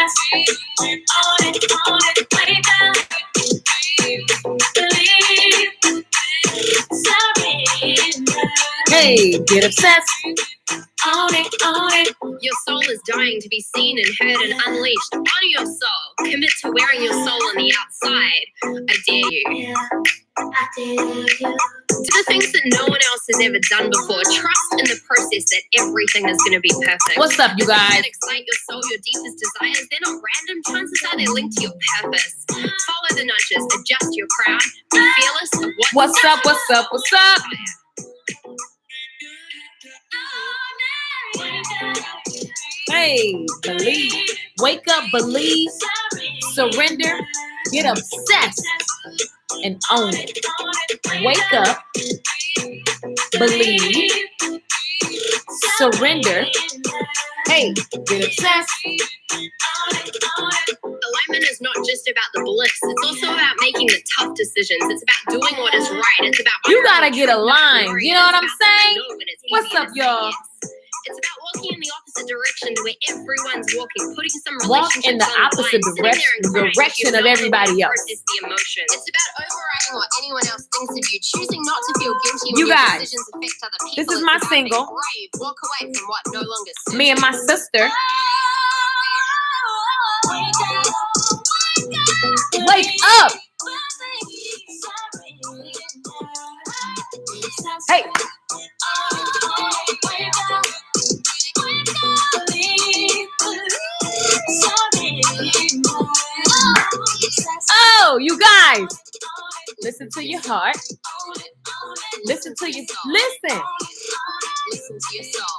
obsessed. Own it, wake up. Believe, surrender. Hey, get obsessed. Own it, own it. Your soul is dying to be seen and heard and unleashed. Honor your soul. Commit to wearing your soul on the outside. I dare you. Yeah, I dare you. Do the things that no one else has ever done before. Trust in the process that everything is going to be perfect. What's up, you guys? That excite your soul, your deepest desires. They're not random. Chances are they're linked to your purpose. Follow the nudges. Adjust your crown. Be fearless of What's up, what's up, what's up? Hey, believe. Wake up, believe, surrender, get obsessed, and own it. Wake up, believe, surrender. Hey, get obsessed. Alignment is not just about the bliss. It's also about making the tough decisions. It's about doing what is right. It's about You gotta get aligned. You know what I'm saying? What's up, y'all? It's about walking in the opposite direction to where everyone's walking, putting some Walk relationships in the on opposite line, sitting there and crying direction because of you know everybody the else. process the emotion. It's about overriding what anyone else thinks of you, choosing not to feel guilty when You your guys, decisions affect other people. this is It's my about single. being brave, walk away from what no longer suits Me and my sister. Wake up. Hey. Oh, you guys. Listen to your heart. Listen to your listen. Listen to your soul.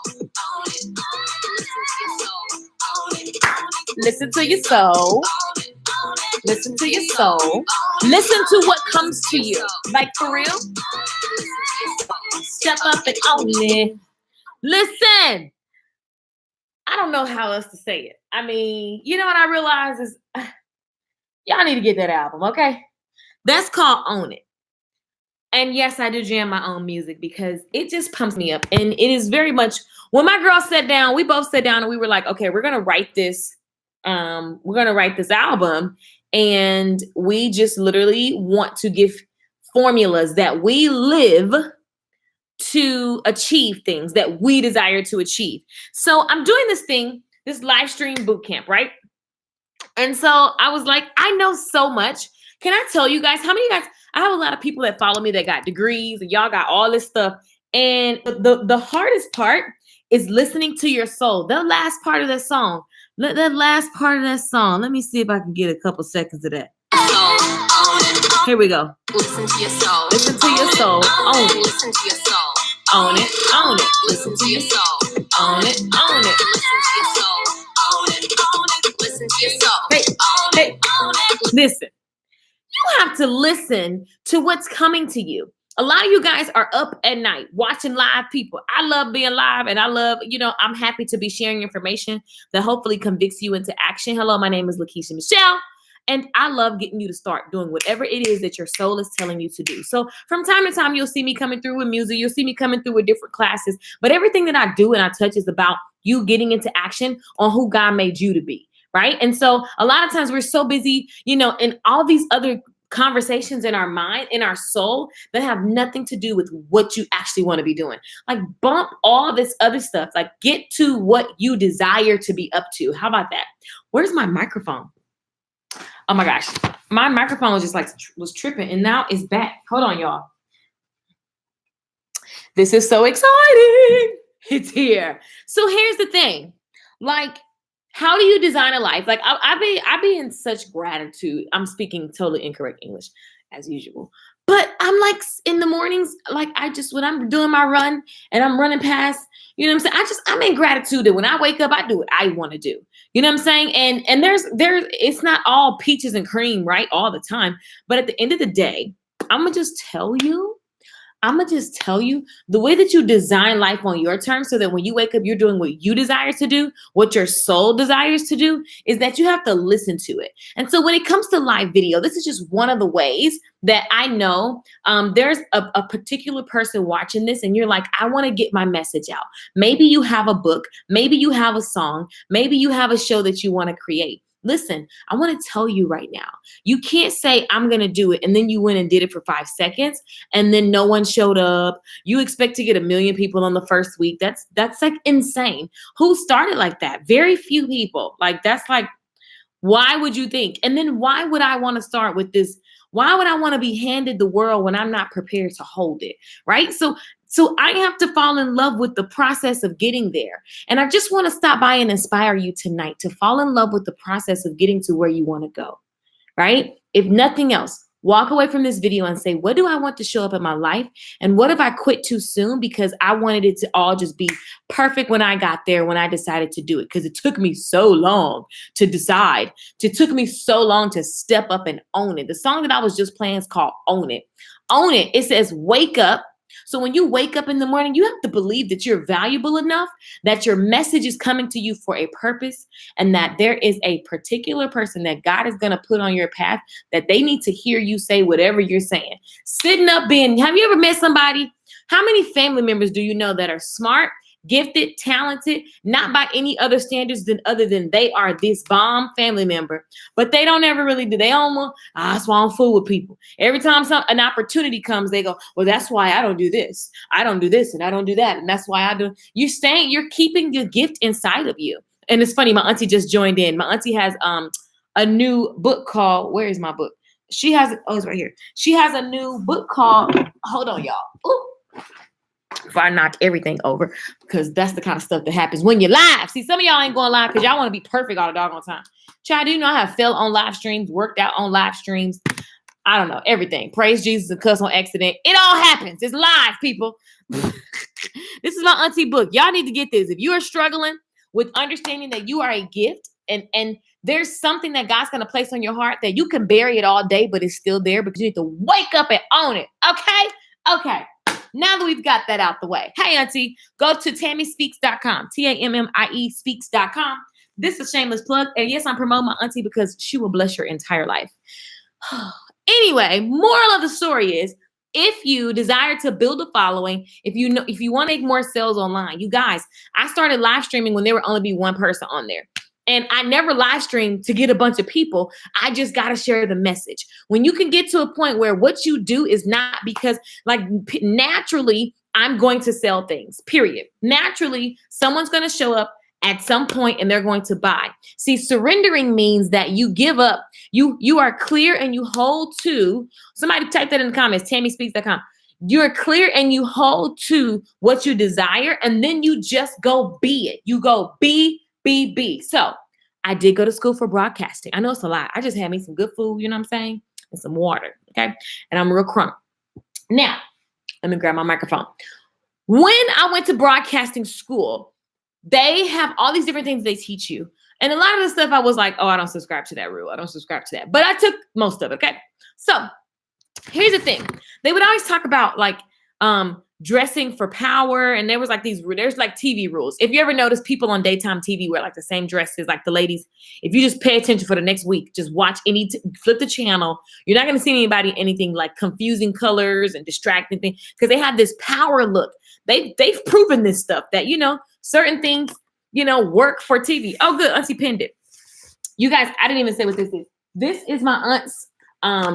Listen to your soul. Listen to your soul. Listen to what comes to you. Like for real. Step up and own it. Listen. I don't know how else to say it. I mean, you know what I realize is y'all need to get that album, okay? That's called Own It. And yes, I do jam my own music because it just pumps me up. And it is very much, when my girl sat down, we both sat down and we were like, okay, we're going to write this. We're going to write this album. And we just literally want to give formulas that we live to achieve things that we desire to achieve. So I'm doing this thing, this live stream boot camp, right? And so I was like, I know so much. Can I tell you guys, how many of you guys, I have a lot of people that follow me that got degrees and y'all got all this stuff. And the hardest part is listening to your soul. The last part of that song. Let me see if I can get a couple seconds of that. Here we go. Listen to your soul. Listen to your soul. Own it. Listen to your soul. Own it. Own it. Listen to your soul. Own it. Own it. Listen to your soul. Own it. Own it. Listen to your soul. Hey, hey, listen. You have to listen to what's coming to you. A lot of you guys are up at night watching live people. I love being live and I love, I'm happy to be sharing information that hopefully convicts you into action. Hello, my name is Lakeisha Michelle. And I love getting you to start doing whatever it is that your soul is telling you to do. So from time to time, you'll see me coming through with music. You'll see me coming through with different classes. But everything that I do and I touch is about you getting into action on who God made you to be, right? And so a lot of times we're so busy, in all these other conversations in our mind, in our soul, that have nothing to do with what you actually want to be doing. Like bump all this other stuff. Like get to what you desire to be up to. How about that? Where's my microphone? Oh my gosh, my microphone was just was tripping and now it's back. Hold on, y'all. This is so exciting. It's here. So here's the thing. Like, how do you design a life? Like I be in such gratitude. I'm speaking totally incorrect English as usual. But I'm like in the mornings, like when I'm doing my run and I'm running past, you know what I'm saying? I'm in gratitude that when I wake up, I do what I want to do. You know what I'm saying? And there's it's not all peaches and cream, right? All the time. But at the end of the day, I'm going to just tell you the way that you design life on your terms so that when you wake up, you're doing what you desire to do, what your soul desires to do, is that you have to listen to it. And so when it comes to live video, this is just one of the ways that I know there's a particular person watching this and you're like, I want to get my message out. Maybe you have a book, maybe you have a song, maybe you have a show that you want to create. Listen, I want to tell you right now, you can't say I'm going to do it and then you went and did it for 5 seconds and then no one showed up. You expect to get 1 million people on the first week. That's like insane. Who started like that? Very few people. Like that's like, why would you think? And then why would I want to start with this? Why would I want to be handed the world when I'm not prepared to hold it? Right? So I have to fall in love with the process of getting there. And I just want to stop by and inspire you tonight to fall in love with the process of getting to where you want to go. Right? If nothing else, walk away from this video and say, what do I want to show up in my life? And what if I quit too soon because I wanted it to all just be perfect when I got there, when I decided to do it? Because it took me so long to decide. It took me so long to step up and own it. The song that I was just playing is called Own It. Own it. It says, wake up. So when you wake up in the morning, you have to believe that you're valuable enough, that your message is coming to you for a purpose, and that there is a particular person that God is going to put on your path that they need to hear you say whatever you're saying. Sitting up being, have you ever met somebody? How many family members do you know that are smart, gifted, talented, not by any other standards other than they are this bomb family member, but they don't ever really do. They don't want, that's why I'm fool with people. Every time an opportunity comes, they go, well, that's why I don't do this. I don't do this and I don't do that. And that's why I do. You're keeping your gift inside of you. And it's funny, my auntie just joined in. My auntie has a new book called, where is my book? She has, it's right here. She has a new book called, hold on, y'all. Ooh. Before I knock everything over, because that's the kind of stuff that happens when you're live. See, some of y'all ain't going live because y'all want to be perfect all the doggone time. Child, do you know I have failed on live streams, worked out on live streams? I don't know, everything. Praise Jesus and cuss on accident. It all happens. It's live, people. This is my auntie book. Y'all need to get this. If you are struggling with understanding that you are a gift and there's something that God's going to place on your heart that you can bury it all day, but it's still there because you need to wake up and own it. Okay. Now that we've got that out the way, hey, auntie, go to TammySpeaks.com, TAMMIE Speaks.com. This is a shameless plug. And yes, I'm promoting my auntie because she will bless your entire life. Anyway, moral of the story is, if you desire to build a following, if you want to make more sales online, you guys, I started live streaming when there would only be one person on there. And I never live streamed to get a bunch of people. I just got to share the message. When you can get to a point where what you do is not because, like, naturally, I'm going to sell things, period. Naturally, someone's going to show up at some point and they're going to buy. See, surrendering means that you give up. You are clear and you hold to, somebody type that in the comments, TammySpeaks.com. You're clear and you hold to what you desire, and then you just go be it. You go be. So I did go to school for broadcasting. I know it's a lot. I just had me some good food, you know what I'm saying? And some water, okay? And I'm real crunk. Now, let me grab my microphone. When I went to broadcasting school, they have all these different things they teach you. And a lot of the stuff I was like, oh, I don't subscribe to that rule. I don't subscribe to that. But I took most of it, okay? So here's the thing. They would always talk about like dressing for power, and there's like TV rules. If you ever notice, people on daytime TV wear like the same dresses, like the ladies. If you just pay attention for the next week, just watch flip the channel, you're not going to see anybody anything like confusing colors and distracting things, because they have this power look. They've proven this stuff that, certain things, work for TV. Oh, good, auntie pinned it. You guys, I didn't even say what this is. This is my aunt's.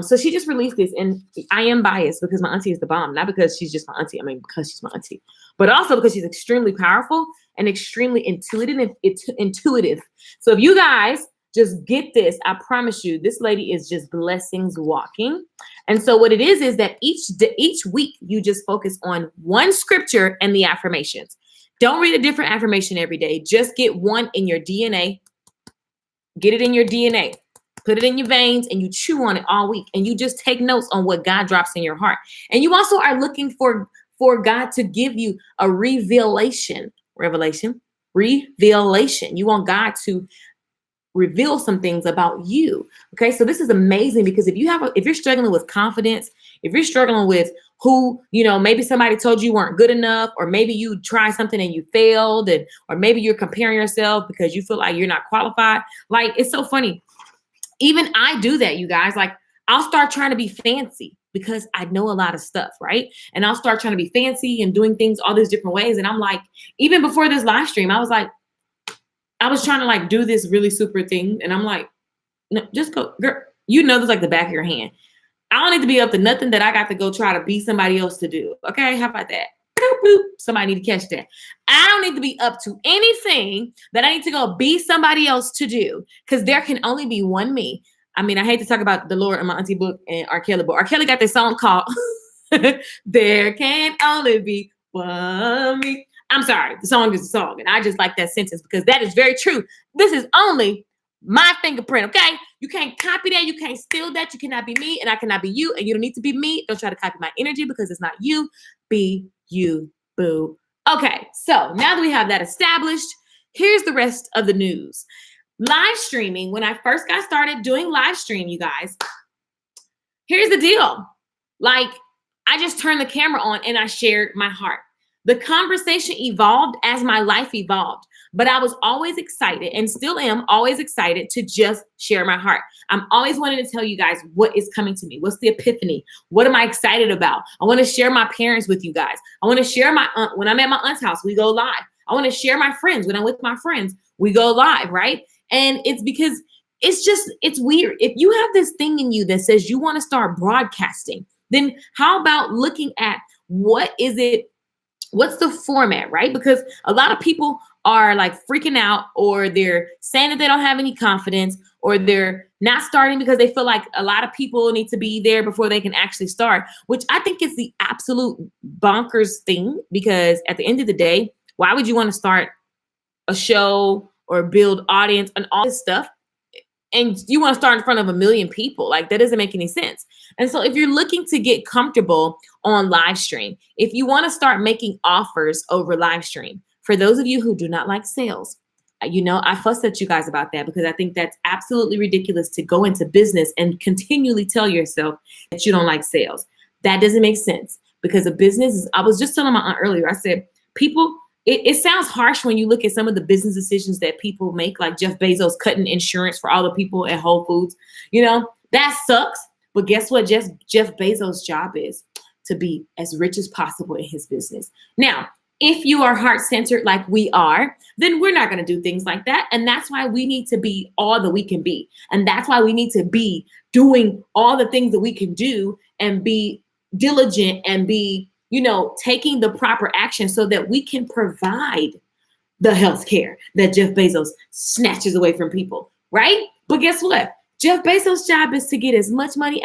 So she just released this, and I am biased because my auntie is the bomb, not because she's just my auntie. I mean, because she's my auntie, but also because she's extremely powerful and extremely intuitive. So if you guys just get this, I promise you, this lady is just blessings walking. And so what it is that each week you just focus on one scripture and the affirmations. Don't read a different affirmation every day. Just get one in your DNA. Get it in your DNA. Put it in your veins and you chew on it all week, and you just take notes on what God drops in your heart. And you also are looking for God to give you a revelation. You want God to reveal some things about you. Okay. So this is amazing, because if you're struggling with confidence, if you're struggling with who, maybe somebody told you weren't good enough, or maybe you tried something and you failed, or maybe you're comparing yourself because you feel like you're not qualified. Like, it's so funny. Even I do that, you guys. Like, I'll start trying to be fancy because I know a lot of stuff, right? And I'll start trying to be fancy and doing things all these different ways. And I'm like, even before this live stream, I was trying to like do this really super thing. And I'm like, No, just go, girl. You know this like the back of your hand. I don't need to be up to nothing that I got to go try to be somebody else to do. Okay, how about that? Boop, boop. Somebody need to catch that. I don't need to be up to anything that I need to go be somebody else to do, because there can only be one me. I mean, I hate to talk about the Lord and my auntie book and R. Kelly, but R. Kelly got this song called "There Can Only Be One Me." I'm sorry, the song is a song, and I just like that sentence because that is very true. This is only my fingerprint, okay? You can't copy that. You can't steal that. You cannot be me, and I cannot be you, and you don't need to be me. Don't try to copy my energy because it's not you. Be you, boo. Okay, so now that we have that established, here's the rest of the news. Live streaming, when I first got started doing live stream, you guys, here's the deal. Like, I just turned the camera on and I shared my heart. The conversation evolved as my life evolved, but I was always excited and still am always excited to just share my heart. I'm always wanting to tell you guys what is coming to me. What's the epiphany? What am I excited about? I want to share my parents with you guys. I want to share my aunt. When I'm at my aunt's house, we go live. I want to share my friends. When I'm with my friends, we go live, right? And it's because it's weird. If you have this thing in you that says you want to start broadcasting, then how about looking at what's the format, right? Because a lot of people are like freaking out, or they're saying that they don't have any confidence, or they're not starting because they feel like a lot of people need to be there before they can actually start, which I think is the absolute bonkers thing, because at the end of the day, why would you want to start a show or build audience and all this stuff, and you want to start in front of 1 million people? Like, that doesn't make any sense. And so if you're looking to get comfortable on live stream, if you want to start making offers over live stream, for those of you who do not like sales, I fuss at you guys about that because I think that's absolutely ridiculous to go into business and continually tell yourself that you don't like sales. That doesn't make sense, because a business is, I was just telling my aunt earlier, I said, people, it sounds harsh when you look at some of the business decisions that people make, like Jeff Bezos cutting insurance for all the people at Whole Foods. That sucks. But guess what? Jeff Bezos' job is to be as rich as possible in his business. Now, if you are heart-centered like we are, then we're not going to do things like that. And that's why we need to be all that we can be. And that's why we need to be doing all the things that we can do and be diligent and be taking the proper action so that we can provide the health care that Jeff Bezos snatches away from people, right? But guess what? Jeff Bezos' job is to get as much money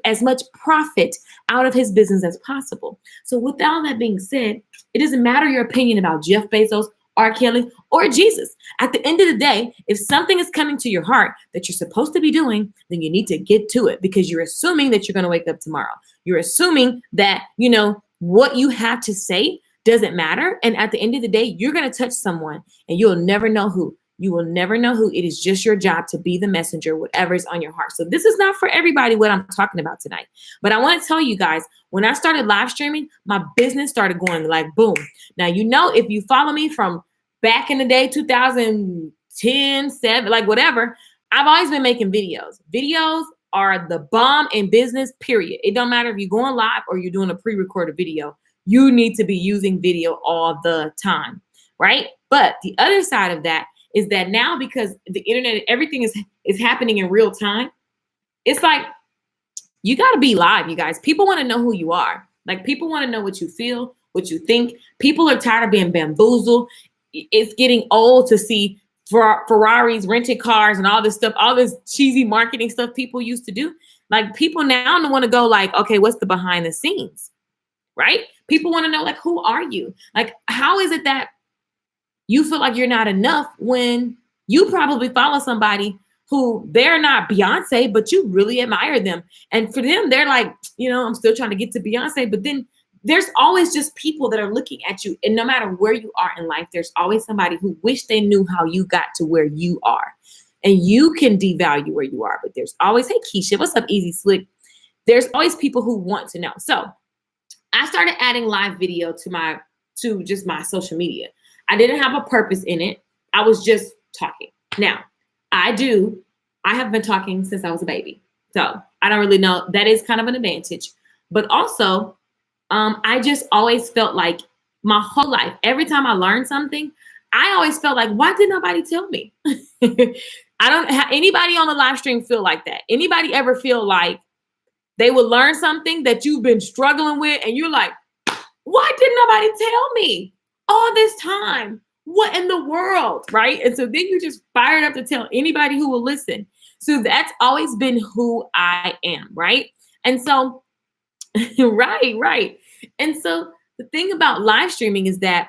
as much profit out of his business as possible. So with all that being said, it doesn't matter your opinion about Jeff Bezos, R. Kelly, or Jesus. At the end of the day, if something is coming to your heart that you're supposed to be doing, then you need to get to it, because you're assuming that you're going to wake up tomorrow. You're assuming that, what you have to say doesn't matter. And at the end of the day, you're going to touch someone and you'll never know who. You will never know who. It is just your job to be the messenger, whatever is on your heart. So this is not for everybody what I'm talking about tonight. But I want to tell you guys, when I started live streaming, my business started going like boom. Now, if you follow me from back in the day, 2010, 7, like whatever, I've always been making videos. Videos are the bomb in business, period. It don't matter if you're going live or you're doing a pre-recorded video. You need to be using video all the time, right? But the other side of that is that now, because the internet, everything is happening in real time, it's like you got to be live, you guys. People want to know who you are. Like, people want to know what you feel, what you think. People are tired of being bamboozled. It's getting old to see Ferraris, rented cars, and all this stuff, all this cheesy marketing stuff people used to do. Like, people now want to go like, okay, what's the behind the scenes, right? People want to know, like, who are you? Like, how is it that you feel like you're not enough when you probably follow somebody who they're not Beyonce, but you really admire them. And for them, they're like, I'm still trying to get to Beyonce. But then there's always just people that are looking at you. And no matter where you are in life, there's always somebody who wish they knew how you got to where you are. And you can devalue where you are. But there's always, hey, Keisha, what's up, Easy Slick? There's always people who want to know. So I started adding live video to just my social media. I didn't have a purpose in it. I was just talking. Now, I have been talking since I was a baby. So I don't really know. That is kind of an advantage. But also, I just always felt like my whole life, every time I learned something, I always felt like, why did nobody tell me? I don't have anybody on the live stream feel like that. Anybody ever feel like they will learn something that you've been struggling with and you're like, why didn't nobody tell me all this time? What in the world, right? And so then you're just fired up to tell anybody who will listen. So that's always been who I am, right? And so, right. And so the thing about live streaming is that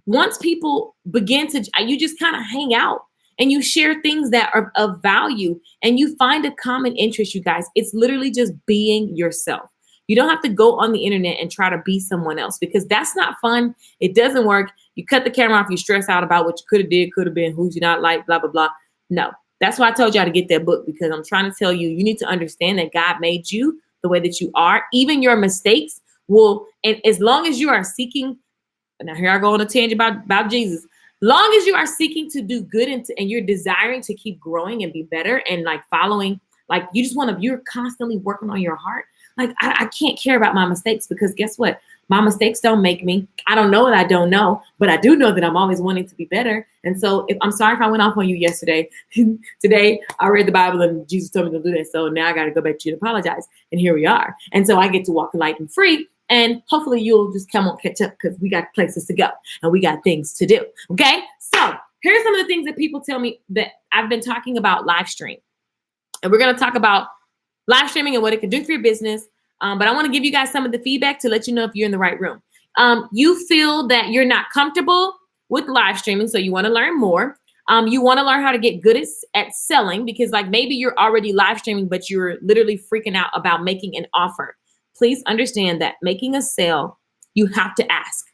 once people begin to, you just kind of hang out and you share things that are of value and you find a common interest, you guys. It's literally just being yourself. You don't have to go on the internet and try to be someone else because that's not fun. It doesn't work. You cut the camera off, you stress out about what you could have did, could have been, who's you not like, blah, blah, blah. No, that's why I told y'all to get that book because I'm trying to tell you, you need to understand that God made you the way that you are. Even your mistakes will, and as long as you are seeking, now here I go on a tangent about Jesus. Long as you are seeking to do good and you're desiring to keep growing and be better and like following, like you just want to, you're constantly working on your heart. Like I can't care about my mistakes because guess what? My mistakes don't make me. I don't know what I don't know, but I do know that I'm always wanting to be better. And so if I'm sorry if I went off on you yesterday, today I read the Bible and Jesus told me to do that. So now I got to go back to you and apologize. And here we are. And so I get to walk light and free. And hopefully you'll just come on, catch up because we got places to go and we got things to do. Okay. So here's some of the things that people tell me that I've been talking about live stream. And we're going to talk about live streaming and what it can do for your business. But I want to give you guys some of the feedback to let you know if you're in the right room. You feel that you're not comfortable with live streaming, so you want to learn more. You want to learn how to get good at selling because like maybe you're already live streaming, but you're literally freaking out about making an offer. Please understand that making a sale, you have to ask.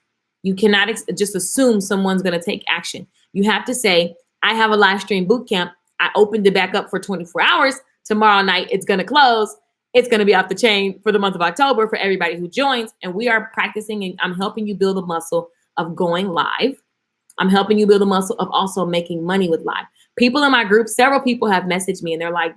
You cannot just assume someone's going to take action. You have to say, I have a live stream boot camp. I opened it back up for 24 hours. Tomorrow night, it's going to close. It's going to be off the chain for the month of October for everybody who joins. And we are practicing and I'm helping you build a muscle of going live. I'm helping you build a muscle of also making money with live. People in my group, several people have messaged me and they're like,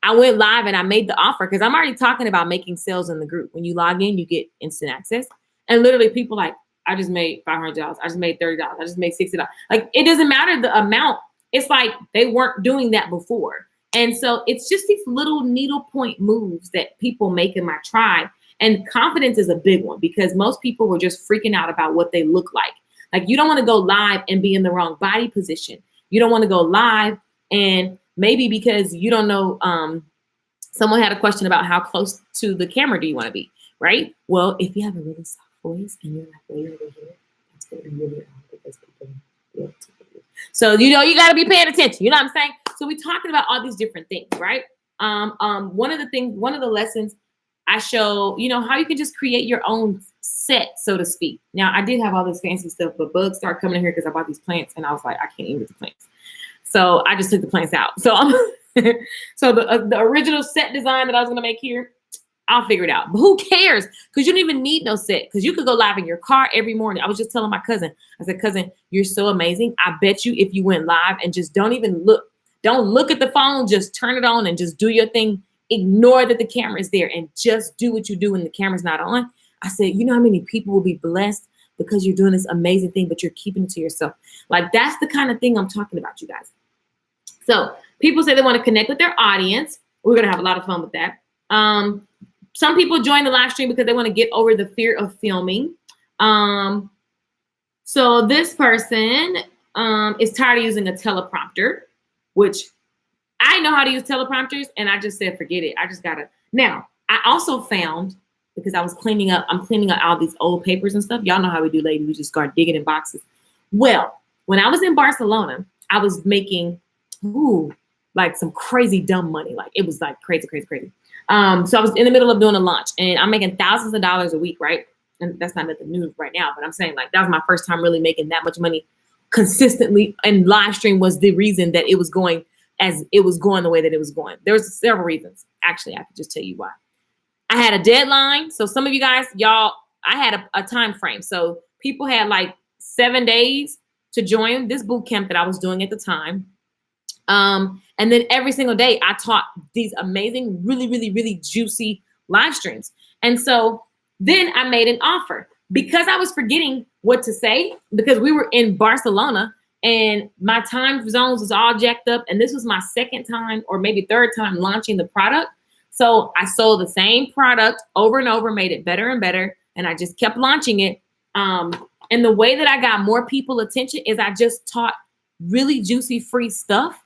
I went live and I made the offer because I'm already talking about making sales in the group. When you log in, you get instant access. And literally people like, I just made $500. I just made $30. I just made $60. Like, it doesn't matter the amount. It's like they weren't doing that before. And so it's just these little needle point moves that people make in my tribe. And confidence is a big one because most people were just freaking out about what they look like. Like you don't want to go live and be in the wrong body position. You don't want to go live and maybe because you don't know, someone had a question about how close to the camera do you want to be, right? Well, if you have a really soft voice and you're like way over here, that's going to be really hard because people want to be. So, you know, you got to be paying attention. You know what I'm saying? So we're talking about all these different things, right? One of the lessons I show, you know, how you can just create your own set, so to speak. Now, I did have all this fancy stuff, but bugs started coming in here because I bought these plants and I was like, I can't even get the plants. So I just took the plants out. So so the original set design that I was going to make here, I'll figure it out. But who cares? Because you don't even need no set because you could go live in your car every morning. I was just telling my cousin, I said, cousin, you're so amazing. I bet you if you went live and just don't look at the phone, just turn it on and just do your thing. Ignore that the camera is there and just do what you do when the camera's not on. I said, you know how many people will be blessed because you're doing this amazing thing, but you're keeping it to yourself. Like that's the kind of thing I'm talking about, you guys. So people say they want to connect with their audience. We're going to have a lot of fun with that. Some people join the live stream because they want to get over the fear of filming. So this person is tired of using a teleprompter, which I know how to use teleprompters. And I just said, forget it. I just got to. Now, I also found, because I'm cleaning up all these old papers and stuff. Y'all know how we do, ladies. We just start digging in boxes. Well, when I was in Barcelona, I was making like some crazy dumb money. Like it was like crazy. So I was in the middle of doing a launch and I'm making thousands of dollars a week, right? And that's not nothing new right now, but I'm saying like that was my first time really making that much money consistently. And live stream was the reason that it was going the way that it was going. There was several reasons. Actually, I could just tell you why. I had a deadline. So some of you guys, I had a time frame. So people had like 7 days to join this boot camp that I was doing at the time. And then every single day I taught these amazing, really, really, really juicy live streams. And so then I made an offer because I was forgetting what to say because we were in Barcelona and my time zones was all jacked up. And this was my second time or maybe third time launching the product. So I sold the same product over and over, made it better and better. And I just kept launching it. And the way that I got more people attention is I just taught really juicy free stuff.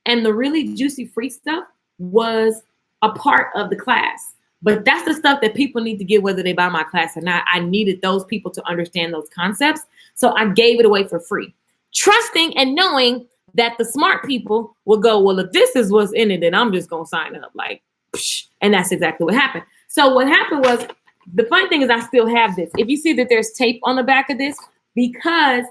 And the really juicy free stuff was a part of the class. But that's the stuff that people need to get whether they buy my class or not. I needed those people to understand those concepts. So I gave it away for free, trusting and knowing that the smart people will go, well, if this is what's in it, then I'm just going to sign up. Like, psh, and that's exactly what happened. So what happened was, the funny thing is I still have this. If you see that there's tape on the back of this, because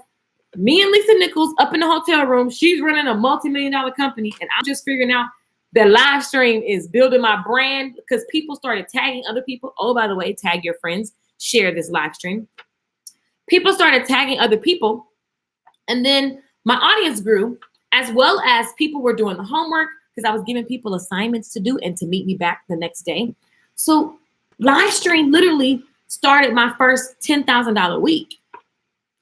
me and Lisa Nichols up in the hotel room, she's running a multi-million-dollar company, and I'm just figuring out that live stream is building my brand because people started tagging other people. Oh, by the way, tag your friends, share this live stream. People started tagging other people, and then my audience grew, as well as people were doing the homework because I was giving people assignments to do and to meet me back the next day. So live stream literally started my first $10,000 week.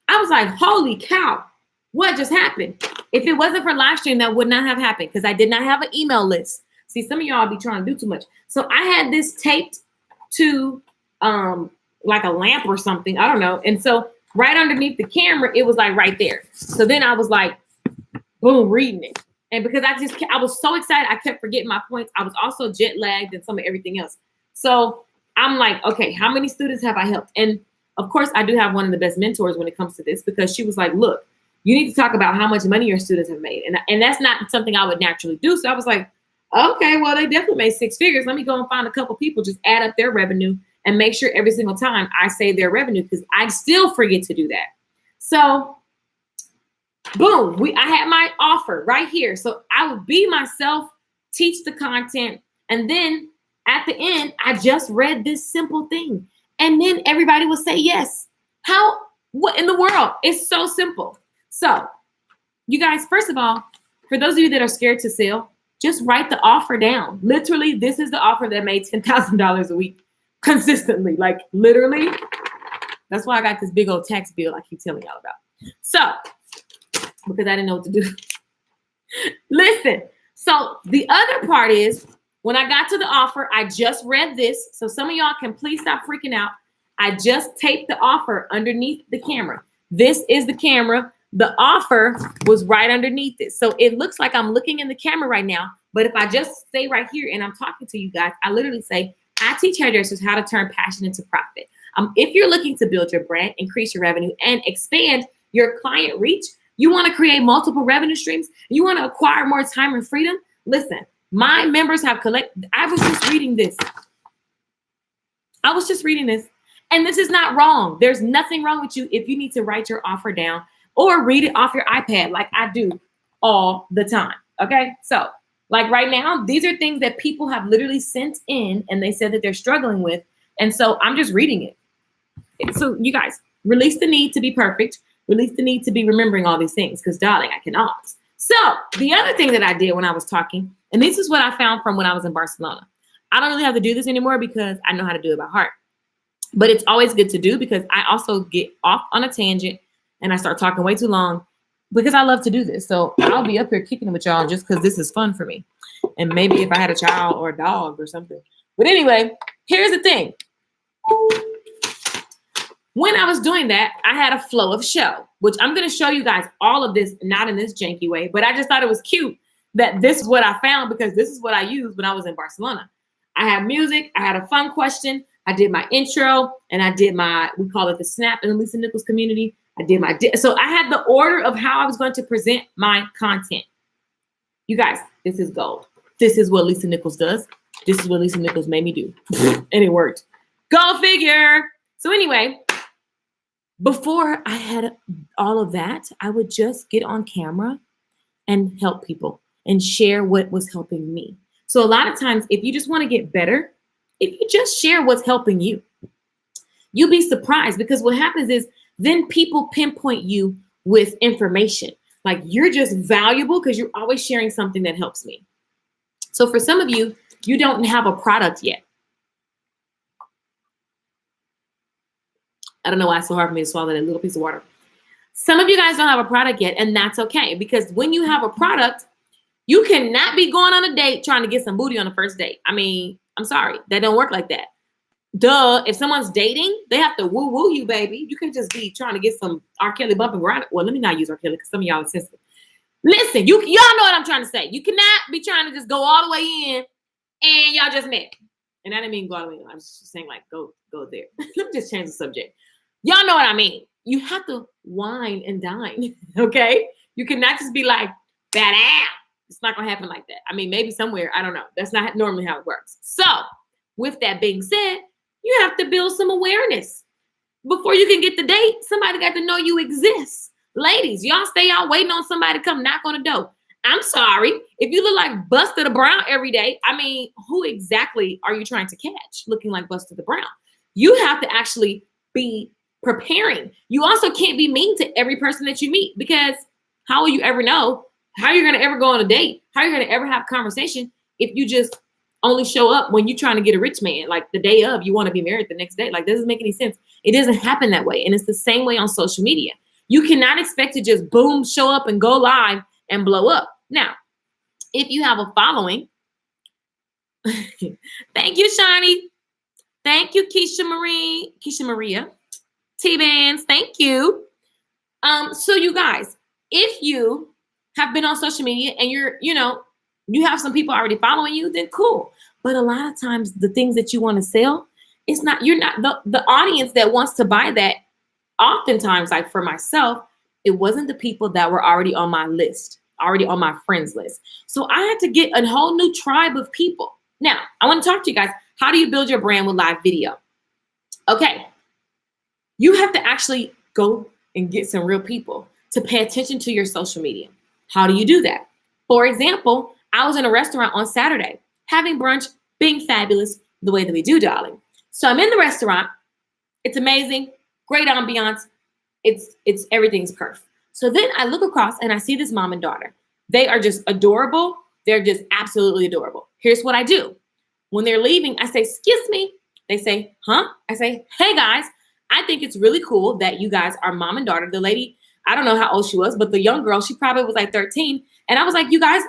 I was like, holy cow, what just happened? If it wasn't for live stream, that would not have happened because I did not have an email list. See, some of y'all be trying to do too much. So I had this taped to like a lamp or something. I don't know. And so right underneath the camera, it was like right there. So then I was like, boom, reading it. And because I was so excited, I kept forgetting my points. I was also jet lagged and some of everything else. So I'm like, okay, how many students have I helped? And of course, I do have one of the best mentors when it comes to this because she was like, look, you need to talk about how much money your students have made. And that's not something I would naturally do. So I was like, okay, well, they definitely made six figures. Let me go and find a couple people, just add up their revenue and make sure every single time I say their revenue because I still forget to do that. So boom, I had my offer right here. So I would be myself, teach the content. And then at the end, I just read this simple thing. And then everybody would say yes. What in the world? It's so simple. So you guys, first of all, for those of you that are scared to sell, just write the offer down. Literally, this is the offer that made $10,000 a week consistently. Like literally, that's why I got this big old tax bill I keep telling y'all about. So, because I didn't know what to do. Listen, so the other part is when I got to the offer, I just read this. So some of y'all can please stop freaking out. I just taped the offer underneath the camera. This is the camera. The offer was right underneath it. So it looks like I'm looking in the camera right now. But if I just stay right here and I'm talking to you guys, I literally say, I teach hairdressers how to turn passion into profit. If you're looking to build your brand, increase your revenue, and expand your client reach, you want to create multiple revenue streams, you want to acquire more time and freedom, listen, my members have collected. I was just reading this. And this is not wrong. There's nothing wrong with you if you need to write your offer down or read it off your iPad like I do all the time. Okay. So like right now, these are things that people have literally sent in and they said that they're struggling with. And so I'm just reading it. So you guys, release the need to be perfect. Release the need to be remembering all these things because darling, I cannot. So the other thing that I did when I was talking, and this is what I found from when I was in Barcelona. I don't really have to do this anymore because I know how to do it by heart. But it's always good to do because I also get off on a tangent and I start talking way too long because I love to do this. So I'll be up here kicking it with y'all just because this is fun for me. And maybe if I had a child or a dog or something. But anyway, here's the thing. When I was doing that, I had a flow of show, which I'm going to show you guys all of this, not in this janky way, but I just thought it was cute that this is what I found because this is what I used when I was in Barcelona. I had music. I had a fun question. I did my intro and I did we call it the snap in the Lisa Nichols community. So I had the order of how I was going to present my content. You guys, this is gold. This is what Lisa Nichols does. This is what Lisa Nichols made me do. And it worked. Go figure. So anyway, before I had all of that, I would just get on camera and help people and share what was helping me. So a lot of times, if you just want to get better, if you just share what's helping you, you'll be surprised because what happens is then people pinpoint you with information. Like you're just valuable because you're always sharing something that helps me. So for some of you, you don't have a product yet. I don't know why it's so hard for me to swallow that little piece of water. Some of you guys don't have a product yet, and that's okay, because when you have a product, you cannot be going on a date trying to get some booty on the first date. I mean, I'm sorry, that don't work like that. Duh, if someone's dating, they have to woo you, baby. You can't just be trying to get some R. Kelly bump and grind. Well, let me not use R. Kelly because some of y'all are sensitive. Listen, y'all know what I'm trying to say. You cannot be trying to just go all the way in and y'all just met. And I didn't mean go all the way in. I was just saying, like, go there. Let me just change the subject. Y'all know what I mean. You have to wine and dine, okay? You cannot just be like, badass. It's not going to happen like that. I mean, maybe somewhere. I don't know. That's not normally how it works. So, with that being said, you have to build some awareness. Before you can get the date, somebody got to know you exist. Ladies, y'all stay out waiting on somebody to come knock on the door. I'm sorry. If you look like Buster the Brown every day, I mean, who exactly are you trying to catch looking like Buster the Brown? You have to actually be preparing. You also can't be mean to every person that you meet, because how will you ever know? How are you going to ever go on a date? How are you going to ever have conversation if you just only show up when you're trying to get a rich man, like the day of, you want to be married the next day? Like, doesn't make any sense. It doesn't happen that way. And it's the same way on social media. You cannot expect to just boom, show up and go live and blow up. Now, if you have a following, thank you, Shani. Thank you, Keisha Maria. T-Bands, thank you. So you guys, if you have been on social media and you have some people already following you, then cool. But a lot of times the things that you want to sell, you're not the audience that wants to buy that. Oftentimes, like for myself, it wasn't the people that were already on my list, already on my friends list. So I had to get a whole new tribe of people. Now, I want to talk to you guys. How do you build your brand with live video? Okay. You have to actually go and get some real people to pay attention to your social media. How do you do that? For example, I was in a restaurant on Saturday, having brunch, being fabulous, the way that we do, darling. So I'm in the restaurant. It's amazing. Great ambiance. It's everything's perfect. So then I look across and I see this mom and daughter. They are just adorable. They're just absolutely adorable. Here's what I do. When they're leaving, I say, excuse me. They say, huh? I say, hey guys, I think it's really cool that you guys are mom and daughter. The lady, I don't know how old she was, but the young girl, she probably was like 13. And I was like, you guys,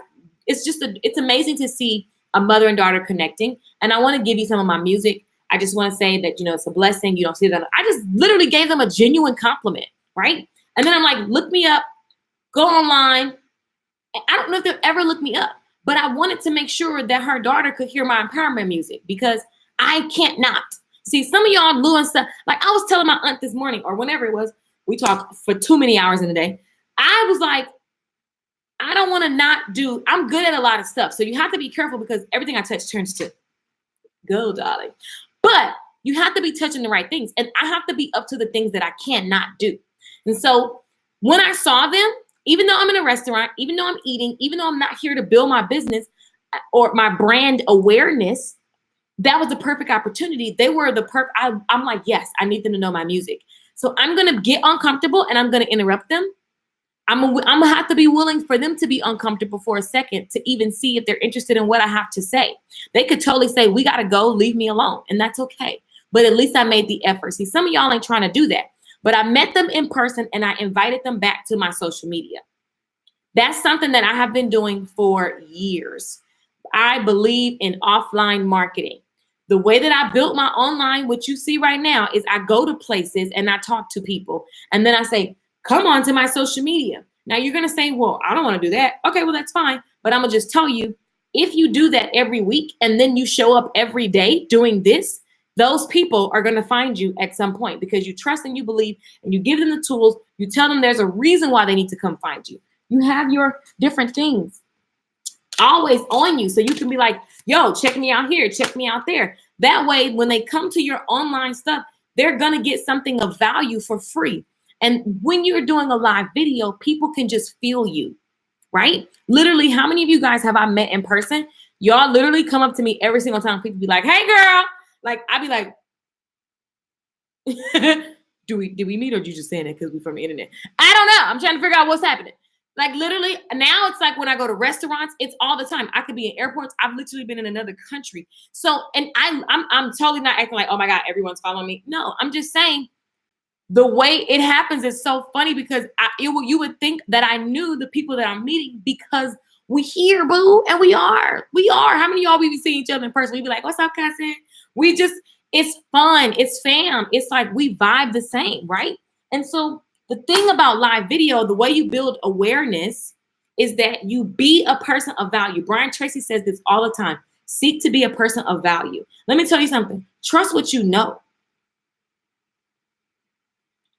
it's amazing to see a mother and daughter connecting. And I want to give you some of my music. I just want to say that, it's a blessing. You don't see that. I just literally gave them a genuine compliment, right? And then I'm like, look me up, go online. And I don't know if they'll ever look me up, but I wanted to make sure that her daughter could hear my empowerment music, because I can't not. See, some of y'all Lou and stuff, like I was telling my aunt this morning or whenever it was, we talked for too many hours in a day. I was like, I don't want to not do, I'm good at a lot of stuff. So you have to be careful, because everything I touch turns to gold, darling. But you have to be touching the right things. And I have to be up to the things that I cannot do. And so when I saw them, even though I'm in a restaurant, even though I'm eating, even though I'm not here to build my business or my brand awareness, that was the perfect opportunity. They were I'm like, yes, I need them to know my music. So I'm going to get uncomfortable and I'm going to interrupt them. I'm going to have to be willing for them to be uncomfortable for a second to even see if they're interested in what I have to say. They could totally say, we got to go, leave me alone. And that's okay. But at least I made the effort. See, some of y'all ain't trying to do that. But I met them in person and I invited them back to my social media. That's something that I have been doing for years. I believe in offline marketing. The way that I built my online, what you see right now, is I go to places and I talk to people. And then I say, come on to my social media. Now you're going to say, well, I don't want to do that. Okay, well, that's fine. But I'm going to just tell you, if you do that every week and then you show up every day doing this, those people are going to find you at some point, because you trust and you believe and you give them the tools. You tell them there's a reason why they need to come find you. You have your different things always on you. So you can be like, yo, check me out here, check me out there. That way, when they come to your online stuff, they're going to get something of value for free. And when you're doing a live video, people can just feel you, right? Literally, how many of you guys have I met in person? Y'all literally come up to me every single time. People be like, hey, girl. Like, I'd be like, did we meet, or did you just saying it because we're from the internet? I don't know. I'm trying to figure out what's happening. Like, literally, now it's like when I go to restaurants, it's all the time. I could be in airports. I've literally been in another country. So, and I'm totally not acting like, oh my God, everyone's following me. No, I'm just saying, the way it happens is so funny because you would think that I knew the people that I'm meeting because we here, boo, and we are. How many of y'all we be seeing each other in person? We be like, "What's up, cousin?" It's fun, it's fam. It's like we vibe the same, right? And so the thing about live video, the way you build awareness is that you be a person of value. Brian Tracy says this all the time. Seek to be a person of value. Let me tell you something. Trust what you know.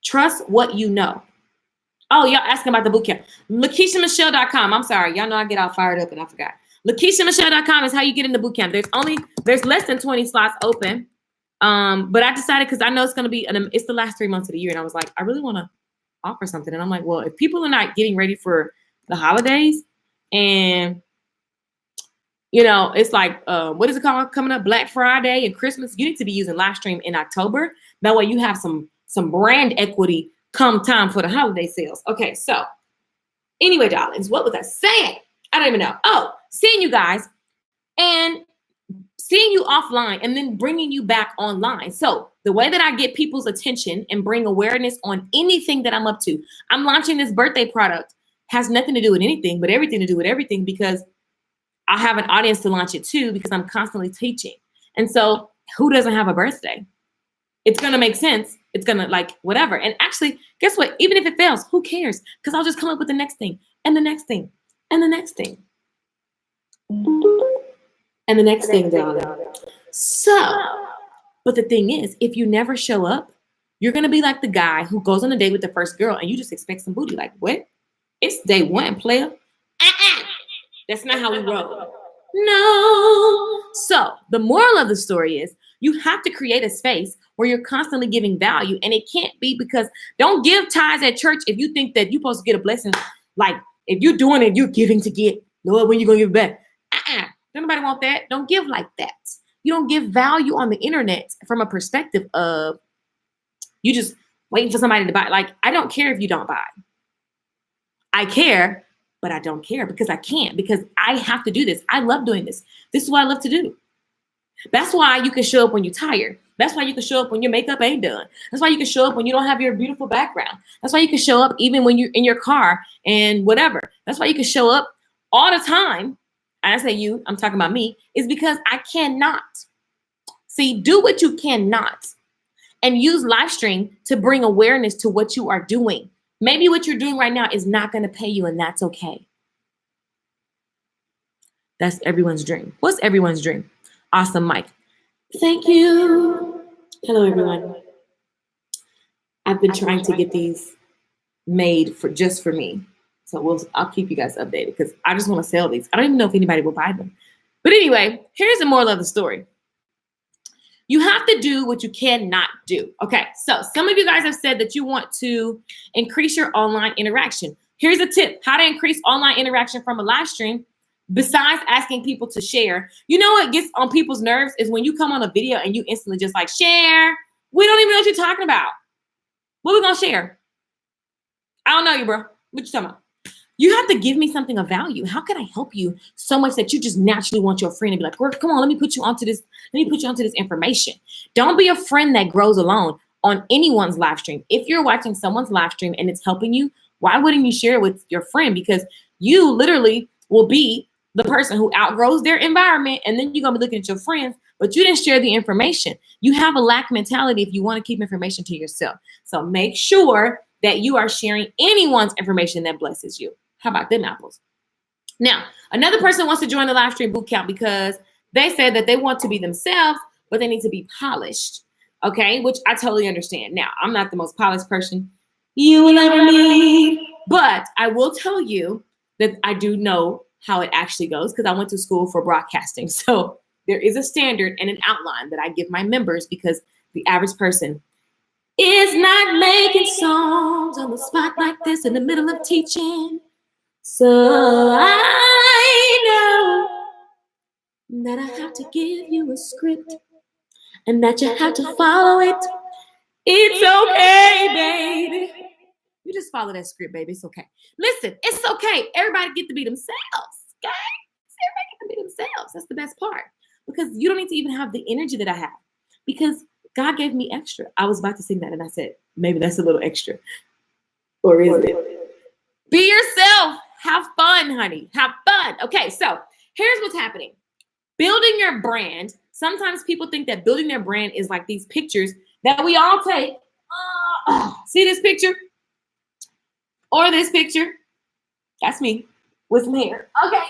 Trust what you know. Oh, y'all asking about the boot camp. LakeishaMichelle.com. I'm sorry. Y'all know I get all fired up and I forgot. LakeishaMichelle.com is how you get in the boot camp. There's less than 20 slots open. But I decided because I know it's going to be, it's the last 3 months of the year. And I was like, I really want to offer something. And I'm like, well, if people are not getting ready for the holidays and, you know, it's like, what is it called coming up? Black Friday and Christmas. You need to be using live stream in October. That way you have some brand equity come time for the holiday sales. Okay, so anyway, darlings, what was I saying? I don't even know. Oh, seeing you guys and seeing you offline and then bringing you back online. So the way that I get people's attention and bring awareness on anything that I'm up to, I'm launching this birthday product. Has nothing to do with anything, but everything to do with everything because I have an audience to launch it to because I'm constantly teaching. And so who doesn't have a birthday? It's going to make sense. It's going to like whatever. And actually, guess what? Even if it fails, who cares? Because I'll just come up with the next thing and the next thing and the next thing. And the next thing, darling. So, but the thing is, if you never show up, you're going to be like the guy who goes on a date with the first girl and you just expect some booty. Like, what? It's day one, player. That's not how we roll. No. So the moral of the story is you have to create a space where you're constantly giving value. And it can't be because don't give tithes at church if you think that you're supposed to get a blessing. Like if you're doing it, you're giving to get. Lord, when you going to give back? Don't nobody want that. Don't give like that. You don't give value on the internet from a perspective of you just waiting for somebody to buy. Like, I don't care if you don't buy. I care, but I don't care because I can't, because I have to do this. I love doing this. This is what I love to do. That's why you can show up when you're tired. That's why you can show up when your makeup ain't done. That's why you can show up when you don't have your beautiful background. That's why you can show up even when you're in your car and whatever. That's why you can show up all the time. And I say you, I'm talking about me, is because I cannot. See, do what you cannot and use live stream to bring awareness to what you are doing. Maybe what you're doing right now is not going to pay you, and that's okay. That's everyone's dream. What's everyone's dream? Awesome, Mike. Thank you. Hello, everyone. I've been trying to get these made just for me. So I'll keep you guys updated because I just want to sell these. I don't even know if anybody will buy them. But anyway, here's the moral of the story. You have to do what you cannot do. Okay, so some of you guys have said that you want to increase your online interaction. Here's a tip, how to increase online interaction from a live stream besides asking people to share. You know what gets on people's nerves is when you come on a video and you instantly just like, share. We don't even know what you're talking about. What we gonna share? I don't know you, bro. What you talking about? You have to give me something of value. How can I help you so much that you just naturally want your friend to be like, well, come on, let me put you onto this. Let me put you onto this information. Don't be a friend that grows alone on anyone's live stream. If you're watching someone's live stream and it's helping you, why wouldn't you share it with your friend? Because you literally will be the person who outgrows their environment, and then you're gonna be looking at your friends, but you didn't share the information. You have a lack mentality if you want to keep information to yourself. So make sure that you are sharing anyone's information that blesses you. How about them apples? Now, another person wants to join the live stream bootcamp because they said that they want to be themselves, but they need to be polished. Okay, which I totally understand. Now, I'm not the most polished person you will ever meet, but I will tell you that I do know how it actually goes because I went to school for broadcasting. So there is a standard and an outline that I give my members because the average person is not making songs on the spot like this in the middle of teaching. So I know that I have to give you a script and that you have to follow it. It's okay, baby. You just follow that script, baby. It's okay. Listen, it's okay. Everybody get to be themselves, okay? Everybody get to be themselves. That's the best part. Because you don't need to even have the energy that I have. Because God gave me extra. I was about to sing that and I said, maybe that's a little extra. Or is it? Be yourself. Have fun, honey. Have fun. Okay, so here's what's happening. Building your brand. Sometimes people think that building their brand is like these pictures that we all take. See this picture? Or this picture? That's me with some hair. Okay.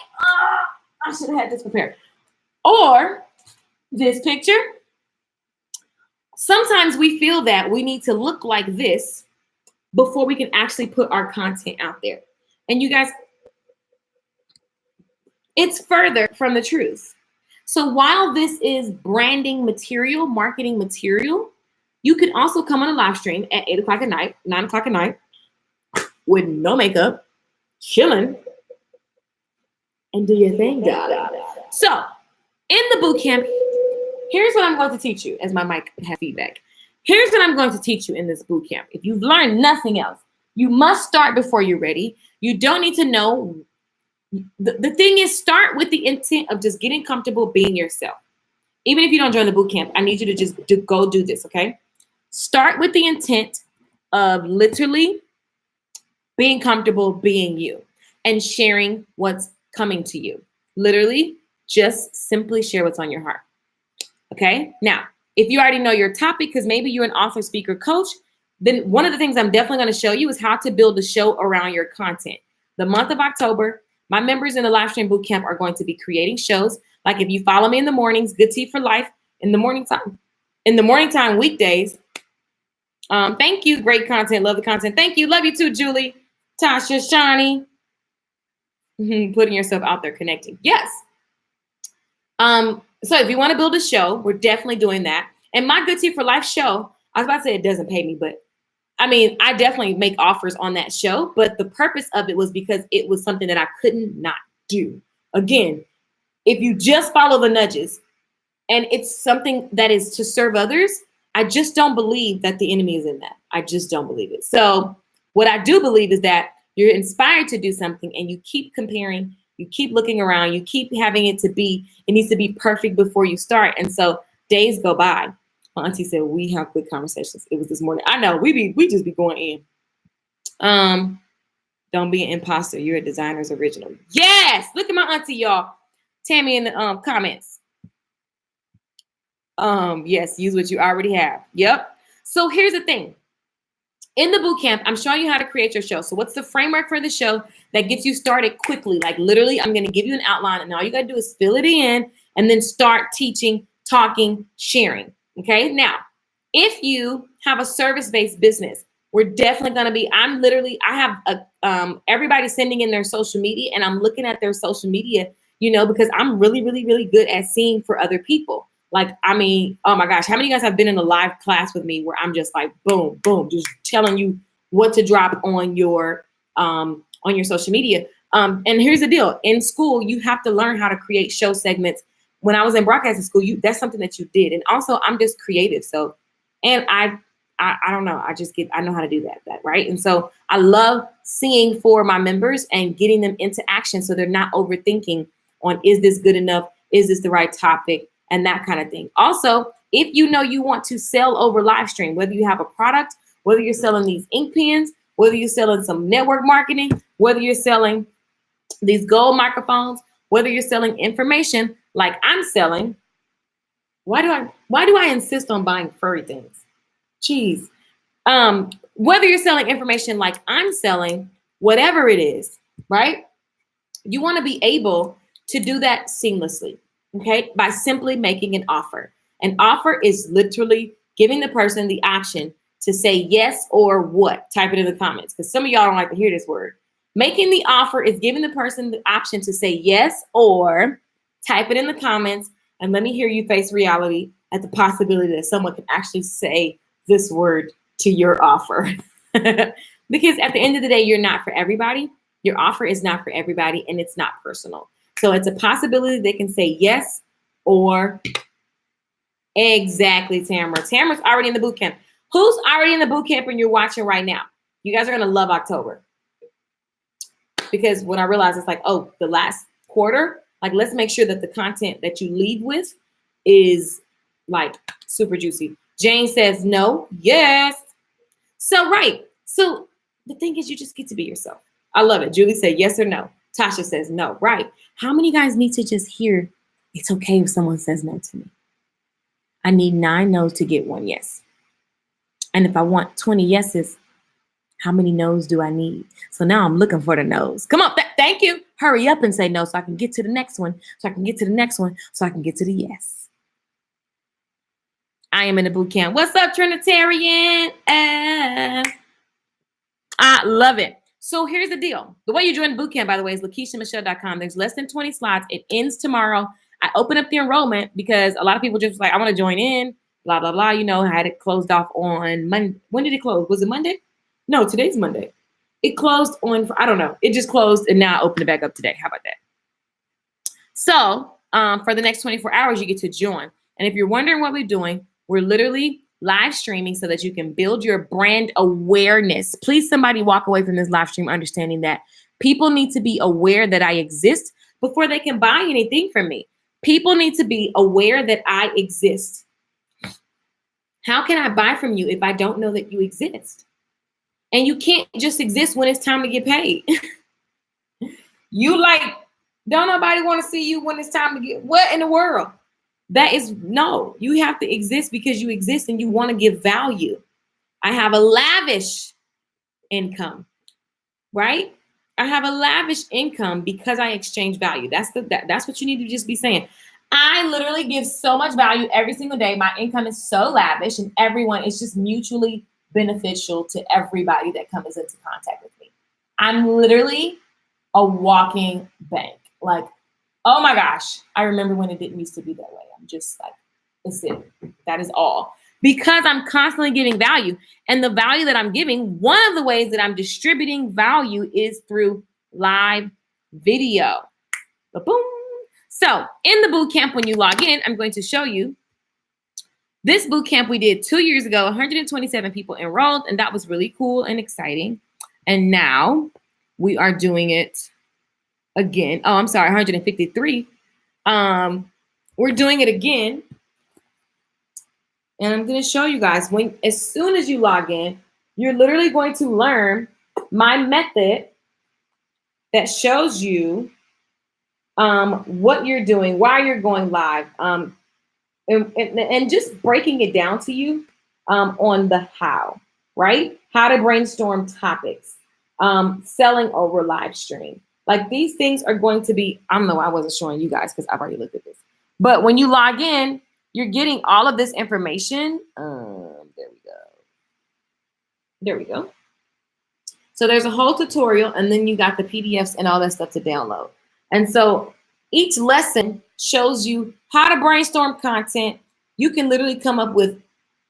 I should have had this prepared. Or this picture. Sometimes we feel that we need to look like this before we can actually put our content out there. And you guys, it's further from the truth. So while this is branding material, marketing material, you can also come on a live stream at 8 o'clock at night, 9 o'clock at night, with no makeup, chilling, and do your thing, darling. So in the boot camp, here's what I'm going to teach you as my mic has feedback. Here's what I'm going to teach you in this boot camp. If you've learned nothing else, you must start before you're ready. You don't need to know. The thing is, start with the intent of just getting comfortable being yourself. Even if you don't join the boot camp, I need you to just go do this, okay? Start with the intent of literally being comfortable being you and sharing what's coming to you. Literally, just simply share what's on your heart. Okay? Now, if you already know your topic, because maybe you're an author, speaker, coach, then one of the things I'm definitely going to show you is how to build a show around your content. The month of October, my members in the live stream boot camp are going to be creating shows. Like if you follow me in the mornings, Good Tea for Life, in the morning time weekdays. Thank you. Great content. Love the content. Thank you. Love you too, Julie, Tasha, Shani. Putting yourself out there, connecting. Yes. So if you want to build a show, we're definitely doing that. And my Good Tea for Life show, I was about to say it doesn't pay me, but I mean, I definitely make offers on that show, but the purpose of it was because it was something that I couldn't not do. Again, if you just follow the nudges and it's something that is to serve others, I just don't believe that the enemy is in that. I just don't believe it. So what I do believe is that you're inspired to do something and you keep comparing, you keep looking around, you keep having it needs to be perfect before you start. And so days go by. My auntie said, we have good conversations. It was this morning. I know we just be going in. Don't be an imposter. You're a designer's original. Yes. Look at my auntie, y'all. Tammy in the comments. Yes, use what you already have. Yep. So here's the thing. In the boot camp, I'm showing you how to create your show. So what's the framework for the show that gets you started quickly? Like literally, I'm going to give you an outline and all you got to do is fill it in and then start teaching, talking, sharing. Okay. Now, if you have a service-based business, we're definitely going to be, I have everybody sending in their social media and I'm looking at their social media, because I'm really, really, really good at seeing for other people. Like, I mean, oh my gosh, how many of you guys have been in a live class with me where I'm just like, boom, boom, just telling you what to drop on your social media. And here's the deal. In school, you have to learn how to create show segments. When I was in broadcasting school, that's something that you did. And also I'm just creative. So, and I don't know. I know how to do that, right? And so I love seeing for my members and getting them into action. So they're not overthinking on, is this good enough? Is this the right topic? And that kind of thing. Also, if you want to sell over live stream, whether you have a product, whether you're selling these ink pens, whether you're selling some network marketing, whether you're selling these gold microphones, whether you're selling information like I'm selling. Why do I insist on buying furry things? Jeez. Whether you're selling information like I'm selling, whatever it is, right? You want to be able to do that seamlessly, okay? By simply making an offer. An offer is literally giving the person the option to say yes or what. Type it in the comments because some of y'all don't like to hear this word. Making the offer is giving the person the option to say yes or type it in the comments and let me hear you face reality at the possibility that someone can actually say this word to your offer. Because at the end of the day, you're not for everybody. Your offer is not for everybody and it's not personal. So it's a possibility they can say yes or exactly, Tamara. Tamara's already in the boot camp. Who's already in the boot camp and you're watching right now? You guys are going to love October. Because when I realized it's like, oh, the last quarter, like let's make sure that the content that you leave with is like super juicy. Jane says no. Yes. So, right. So the thing is, you just get to be yourself. I love it. Julie said yes or no. Tasha says no. Right. How many guys need to just hear it's okay if someone says no to me? I need 9 no's to get 1 yes. And if I want 20 yeses, how many no's do I need? So now I'm looking for the no's. Come on. Thank you. Hurry up and say no so I can get to the next one. So I can get to the next one. So I can get to the yes. I am in the boot camp. What's up, Trinitarian? I love it. So here's the deal. The way you join the boot camp, by the way, is LakeishaMichelle.com. There's less than 20 slots. It ends tomorrow. I open up the enrollment because a lot of people just like, I want to join in, blah, blah, blah. You know, I had it closed off on Monday. When did it close? Was it Monday? No, today's Monday. It closed on, I don't know. It just closed and now I open it back up today. How about that? So for the next 24 hours, you get to join. And if you're wondering what we're doing, we're literally live streaming so that you can build your brand awareness. Please, somebody walk away from this live stream understanding that people need to be aware that I exist before they can buy anything from me. People need to be aware that I exist. How can I buy from you if I don't know that you exist? And you can't just exist when it's time to get paid. You like, don't nobody want to see you when it's time to get, what in the world? That is, no, you have to exist because you exist and you want to give value. I have a lavish income, right? I have a lavish income because I exchange value. That's what you need to just be saying. I literally give so much value every single day. My income is so lavish and everyone is just mutually beneficial to everybody that comes into contact with me. I'm literally a walking bank. Like, oh my gosh, I remember when it didn't used to be that way. I'm just like, that's it. That is all. Because I'm constantly giving value. And the value that I'm giving, one of the ways that I'm distributing value is through live video. Ba-boom. So in the boot camp, when you log in, I'm going to show you this boot camp we did 2 years ago, 127 people enrolled, and that was really cool and exciting. And now we are doing it again. Oh, I'm sorry, 153. We're doing it again. And I'm going to show you guys as soon as you log in, you're literally going to learn my method that shows you what you're doing, why you're going live, and just breaking it down to you on the how, right? How to brainstorm topics, selling over live stream. Like these things are going to be, I don't know, I wasn't showing you guys because I've already looked at this. But when you log in, you're getting all of this information. There we go. There we go. So there's a whole tutorial and then you got the PDFs and all that stuff to download. And so each lesson shows you how to brainstorm content. You can literally come up with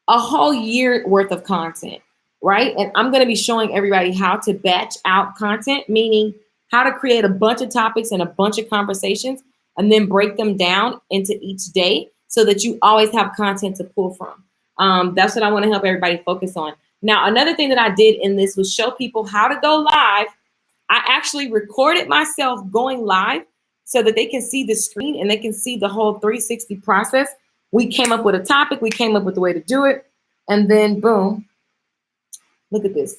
a whole year worth of content, right? And I'm going to be showing everybody how to batch out content, meaning how to create a bunch of topics and a bunch of conversations and then break them down into each day so that you always have content to pull from. That's what I want to help everybody focus on. Now, another thing that I did in this was show people how to go live. I actually recorded myself going live so that they can see the screen and they can see the whole 360 process. We came up with a topic. We came up with the way to do it. And then boom, look at this.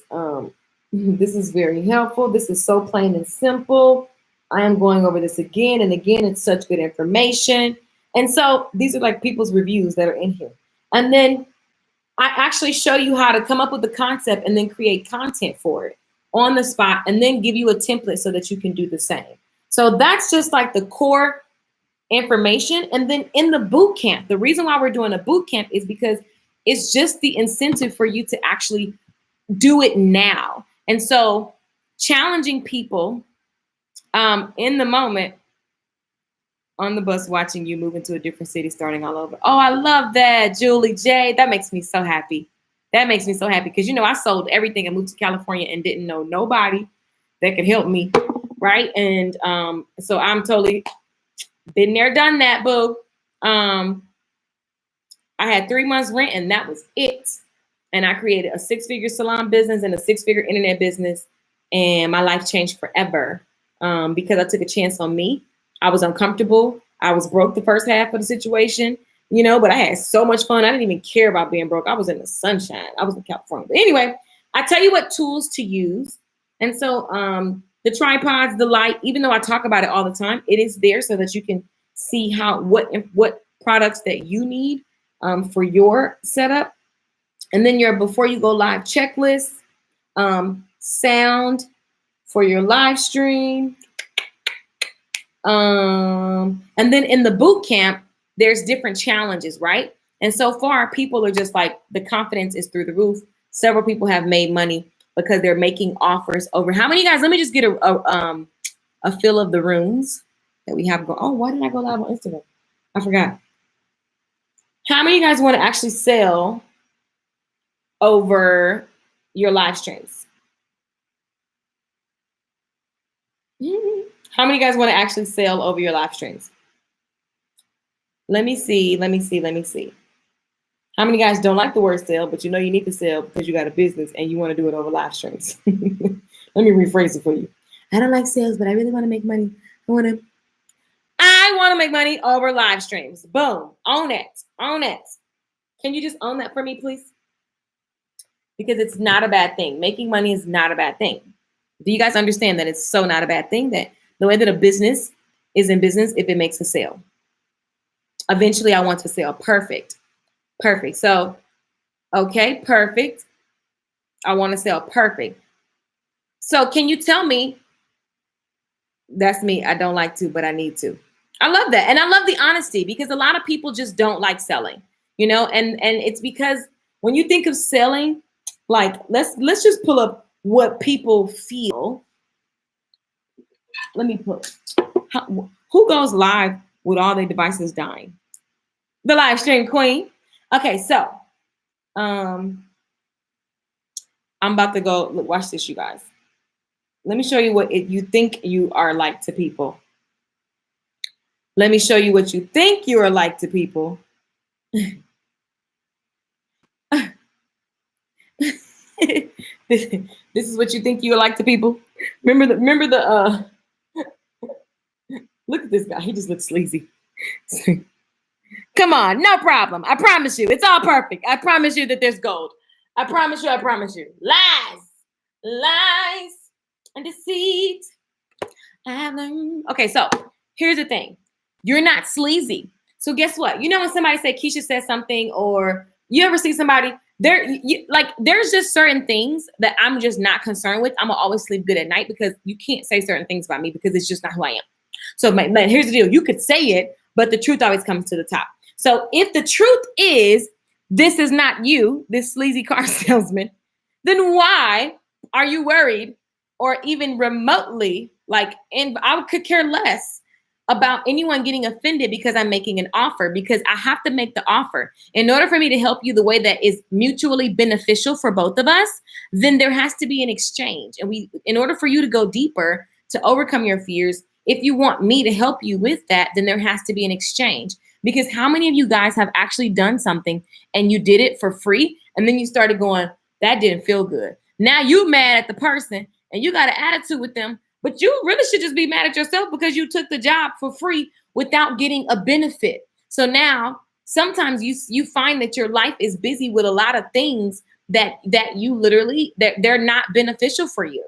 This is very helpful. This is so plain and simple. I am going over this again and again. It's such good information. And so these are like people's reviews that are in here. And then I actually show you how to come up with the concept and then create content for it on the spot and then give you a template so that you can do the same. So that's just like the core information. And then in the boot camp, the reason why we're doing a boot camp is because it's just the incentive for you to actually do it now. And so challenging people in the moment on the bus watching you move into a different city, starting all over. Oh, I love that, Julie J. That makes me so happy. That makes me so happy because, you know, I sold everything and moved to California and didn't know nobody that could help me, right? And so I'm totally been there, done that, boo. I had 3 months rent and that was it. And I created a 6-figure salon business and a 6-figure internet business. And my life changed forever because I took a chance on me. I was uncomfortable. I was broke the first half of the situation. but I had so much fun. I didn't even care about being broke. I was in the sunshine. I was in California. But anyway, I tell you what tools to use. And so the tripods, the light, even though I talk about it all the time, it is there so that you can see what products that you need for your setup. And then your before you go live checklist, sound for your live stream. And then in the boot camp, there's different challenges, right? And so far, people are just like, the confidence is through the roof. Several people have made money because they're making offers over. How many guys? Let me just get a feel of the rooms that we have going. Oh, why did I go live on Instagram? I forgot. How many guys want to actually sell over your live streams? How many guys want to actually sell over your live streams? Let me see. How many guys don't like the word sell, but you need to sell because you got a business and you want to do it over live streams? Let me rephrase it for you. I don't like sales, but I really want to make money. I want to make money over live streams. Boom. Own it. Can you just own that for me, please? Because it's not a bad thing. Making money is not a bad thing. Do you guys understand that it's so not a bad thing, that the way that a business is in business if it makes a sale? Eventually, I want to sell. Perfect. So, okay, perfect. I want to sell. Perfect. So can you tell me, that's me, I don't like to, but I need to. I love that. And I love the honesty, because a lot of people just don't like selling, and it's because when you think of selling, like, let's just pull up what people feel. Let me put, who goes live with all their devices dying? The live stream queen. Okay, so I'm about to go. Look, watch this, you guys. Let me show you what you think you are like to people. Let me show you what you think you are like to people. This is what you think you are like to people. Remember the look at this guy. He just looks sleazy. Come on, no problem. I promise you, it's all perfect. I promise you that there's gold. I promise you. Lies and deceit. Okay, so here's the thing. You're not sleazy. So guess what? When somebody say Keisha said something, or you ever see somebody there's just certain things that I'm just not concerned with. I'm gonna always sleep good at night, because you can't say certain things about me, because it's just not who I am. So here's the deal. You could say it, but the truth always comes to the top. So if the truth is, this is not you, this sleazy car salesman, then why are you worried, or even remotely I could care less about anyone getting offended because I'm making an offer, because I have to make the offer. In order for me to help you the way that is mutually beneficial for both of us, then there has to be an exchange. And in order for you to go deeper, to overcome your fears, if you want me to help you with that, then there has to be an exchange. Because how many of you guys have actually done something and you did it for free, and then you started going, that didn't feel good. Now you mad at the person and you got an attitude with them, but you really should just be mad at yourself because you took the job for free without getting a benefit. So now sometimes you find that your life is busy with a lot of things that you literally, that they're not beneficial for you.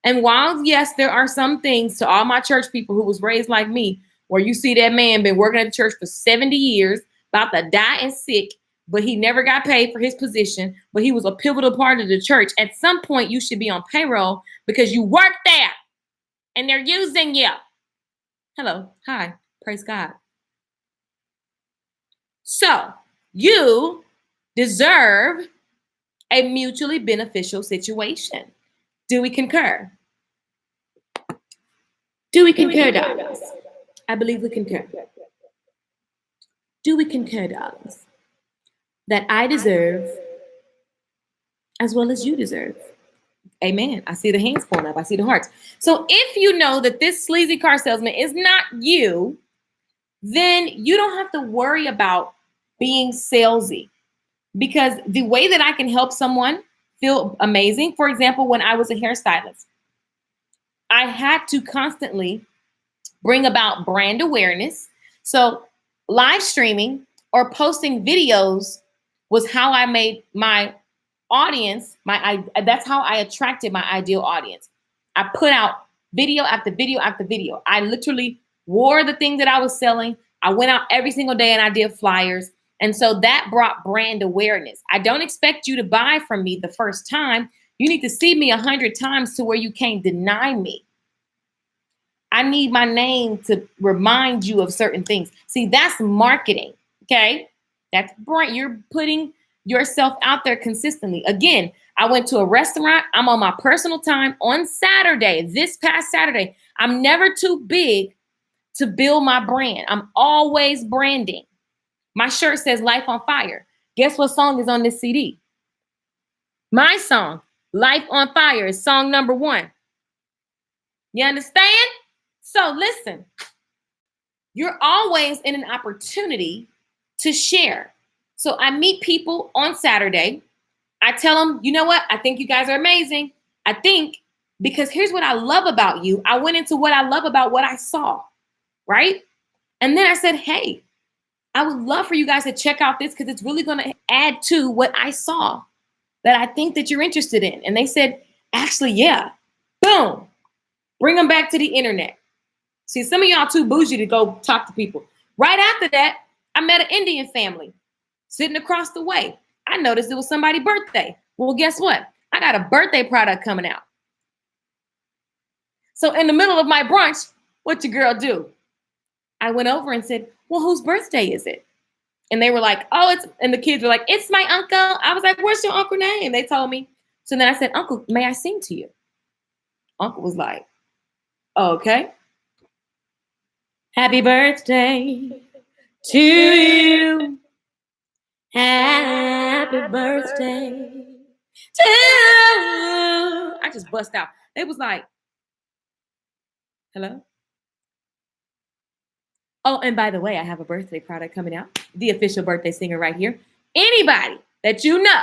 And while, yes, there are some things, to all my church people who was raised like me, where you see that man been working at the church for 70 years, about to die and sick, but he never got paid for his position, but he was a pivotal part of the church. At some point, you should be on payroll because you work there and they're using you. Hello. Hi. Praise God. So you deserve a mutually beneficial situation. Do we concur? Do we concur, darlings? I believe we concur. Do we concur, darlings, that I deserve as well as you deserve? Amen. I see the hands going up. I see the hearts. So if you know that this sleazy car salesman is not you, then you don't have to worry about being salesy, because the way that I can help someone feel amazing, for example, when I was a hairstylist, I had to constantly bring about brand awareness. So live streaming or posting videos was how I made my audience, that's how I attracted my ideal audience. I put out video after video after video. I literally wore the thing that I was selling. I went out every single day and I did flyers. And so that brought brand awareness. I don't expect you to buy from me the first time. You need to see me 100 times to where you can't deny me. I need my name to remind you of certain things. See, that's marketing, okay? That's brand. You're putting yourself out there consistently. Again, I went to a restaurant. I'm on my personal time on Saturday, this past Saturday. I'm never too big to build my brand. I'm always branding. My shirt says Life on Fire. Guess what song is on this CD? My song, Life on Fire, is song number 1. You understand? So listen, you're always in an opportunity to share. So I meet people on Saturday. I tell them, you know what? I think you guys are amazing. I think because here's what I love about you. I went into what I love about what I saw, right? And then I said, hey, I would love for you guys to check out this because it's really going to add to what I saw that I think that you're interested in. And they said, actually, yeah. Boom. Bring them back to the internet. See, some of y'all too bougie to go talk to people. Right after that, I met an Indian family sitting across the way. I noticed it was somebody's birthday. Well, guess what? I got a birthday product coming out. So in the middle of my brunch, what your girl do? I went over and said, well, whose birthday is it? And they were like, oh, and the kids were like, it's my uncle. I was like, what's your uncle's name? They told me. So then I said, Uncle, may I sing to you? Uncle was like, okay. Happy birthday to you. Happy birthday to you. I just bust out. It was like, hello? Oh, and by the way, I have a birthday product coming out. The official birthday singer right here. Anybody that you know.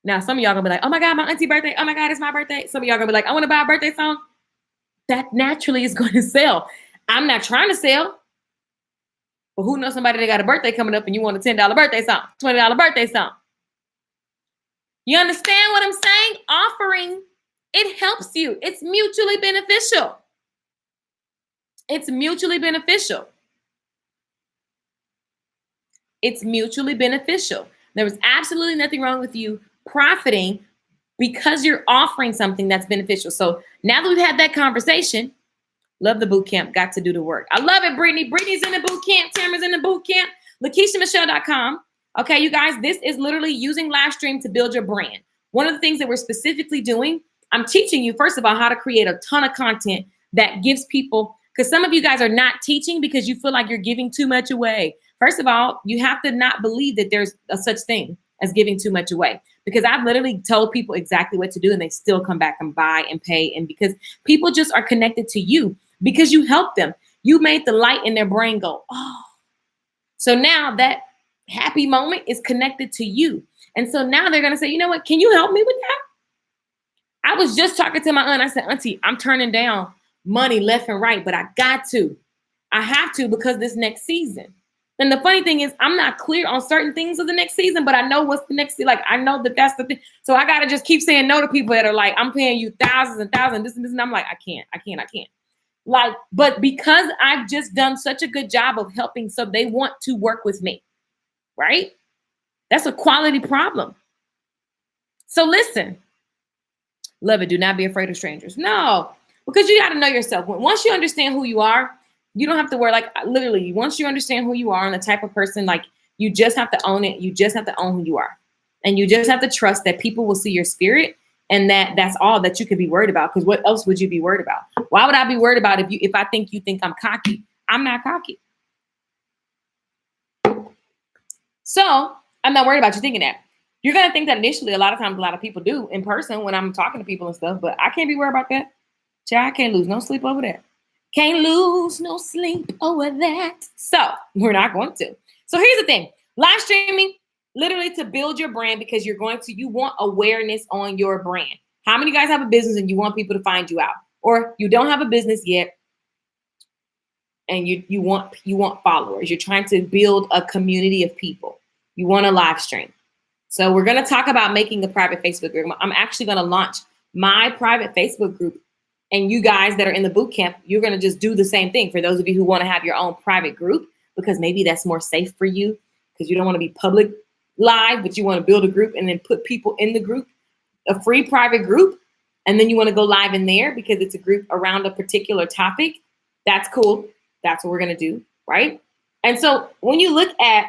Now, some of y'all gonna be like, oh my God, my auntie birthday. Oh my God, it's my birthday. Some of y'all gonna be like, I want to buy a birthday song. That naturally is going to sell. I'm not trying to sell. But who knows somebody that got a birthday coming up and you want a $10 birthday song, $20 birthday song. You understand what I'm saying? Offering, it helps you. It's mutually beneficial. It's mutually beneficial. It's mutually beneficial. There was absolutely nothing wrong with you profiting because you're offering something that's beneficial. So now that we've had that conversation, love the boot camp, got to do the work. I love it, Brittany. Brittany's in the boot camp. Tamara's in the boot camp. LakeishaMichelle.com. Okay, you guys, this is literally using live stream to build your brand. One of the things that we're specifically doing, I'm teaching you, first of all, how to create a ton of content that gives people, because some of you guys are not teaching because you feel like you're giving too much away. First of all, you have to not believe that there's a such thing as giving too much away, because I've literally told people exactly what to do and they still come back and buy and pay. And because people just are connected to you because you helped them. You made the light in their brain go, oh. So now that happy moment is connected to you. And so now they're going to say, you know what? Can you help me with that? I was just talking to my aunt. I said, Auntie, I'm turning down money left and right, but I got to. I have to because this next season. And the funny thing is, I'm not clear on certain things of the next season, but I know what's the next. Like, I know that that's the thing. So I got to just keep saying no to people that are like, I'm paying you thousands and thousands, this and this. And I'm like, I can't. Like, but because I've just done such a good job of helping, so they want to work with me, right? That's a quality problem. So listen, love it. Do not be afraid of strangers. No, because you got to know yourself. Once you understand who you are, you don't have to worry. Like, literally, once you understand who you are and the type of person, like, you just have to own it. You just have to own who you are. And you just have to trust that people will see your spirit, and that's all that you could be worried about. Because what else would you be worried about? Why would I be worried about if I think you think I'm cocky? I'm not cocky. So I'm not worried about you thinking that. You're going to think that initially. A lot of times, a lot of people do in person when I'm talking to people and stuff, but I can't be worried about that. Child, I can't lose no sleep over that. Can't lose no sleep over that. So we're not going to. So here's the thing. Live streaming, literally to build your brand, because you want awareness on your brand. How many of you guys have a business and you want people to find you out? Or you don't have a business yet and you want followers. You're trying to build a community of people. You want to live stream. So we're going to talk about making a private Facebook group. I'm actually going to launch my private Facebook group. And you guys that are in the boot camp, you're going to just do the same thing. For those of you who want to have your own private group, because maybe that's more safe for you, because you don't want to be public live, but you want to build a group and then put people in the group, a free private group. And then you want to go live in there because it's a group around a particular topic. That's cool. That's what we're going to do, right? And so when you look at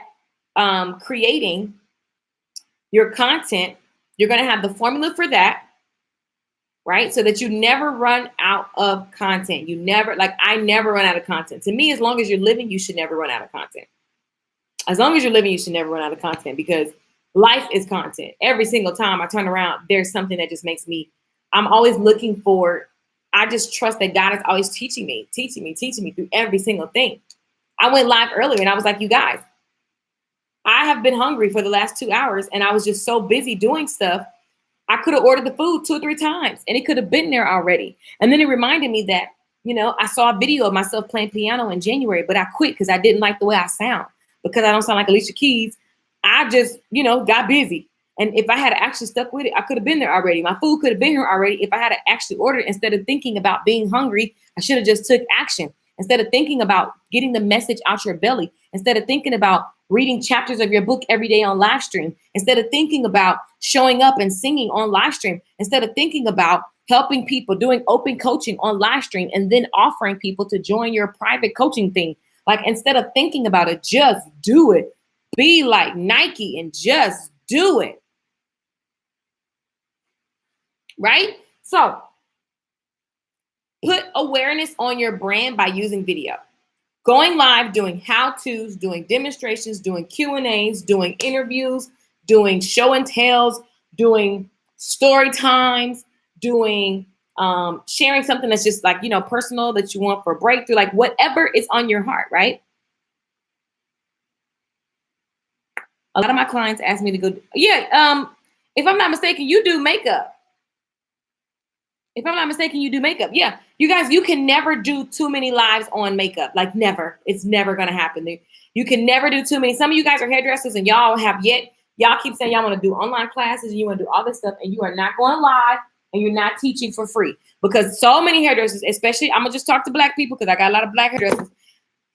creating your content, you're going to have the formula for that, right? So that you never run out of content. You never, like I never run out of content. To me, as long as you're living, you should never run out of content. As long as you're living, you should never run out of content, because life is content. Every single time I turn around, there's something that just makes me, I'm always looking for, I just trust that God is always teaching me through every single thing. I went live earlier and I was like, you guys, I have been hungry for the last 2 hours and I was just so busy doing stuff. I could have ordered the food 2 or 3 times and it could have been there already. And then it reminded me that, you know, I saw a video of myself playing piano in January, but I quit because I didn't like the way I sound, because I don't sound like Alicia Keys. I just, you know, got busy. And if I had actually stuck with it, I could have been there already. My food could have been here already. If I had actually ordered, instead of thinking about being hungry, I should have just took action. Instead of thinking about getting the message out your belly, instead of thinking about reading chapters of your book every day on live stream, instead of thinking about showing up and singing on live stream, instead of thinking about helping people, doing open coaching on live stream, and then offering people to join your private coaching thing. Like, instead of thinking about it, just do it. Be like Nike and just do it. Right? So put awareness on your brand by using video. Going live, doing how-tos, doing demonstrations, doing Q&As, doing interviews, doing show and tells, doing story times, doing sharing something that's just like, you know, personal that you want for a breakthrough, like whatever is on your heart, right? A lot of my clients ask me to go, if I'm not mistaken, you do makeup. If I'm not mistaken, you do makeup. Yeah. You guys, you can never do too many lives on makeup. Like, never. It's never going to happen. You can never do too many. Some of you guys are hairdressers and y'all keep saying y'all want to do online classes and you want to do all this stuff, and you are not going live and you're not teaching for free, because so many hairdressers, especially, I'm going to just talk to black people because I got a lot of black hairdressers,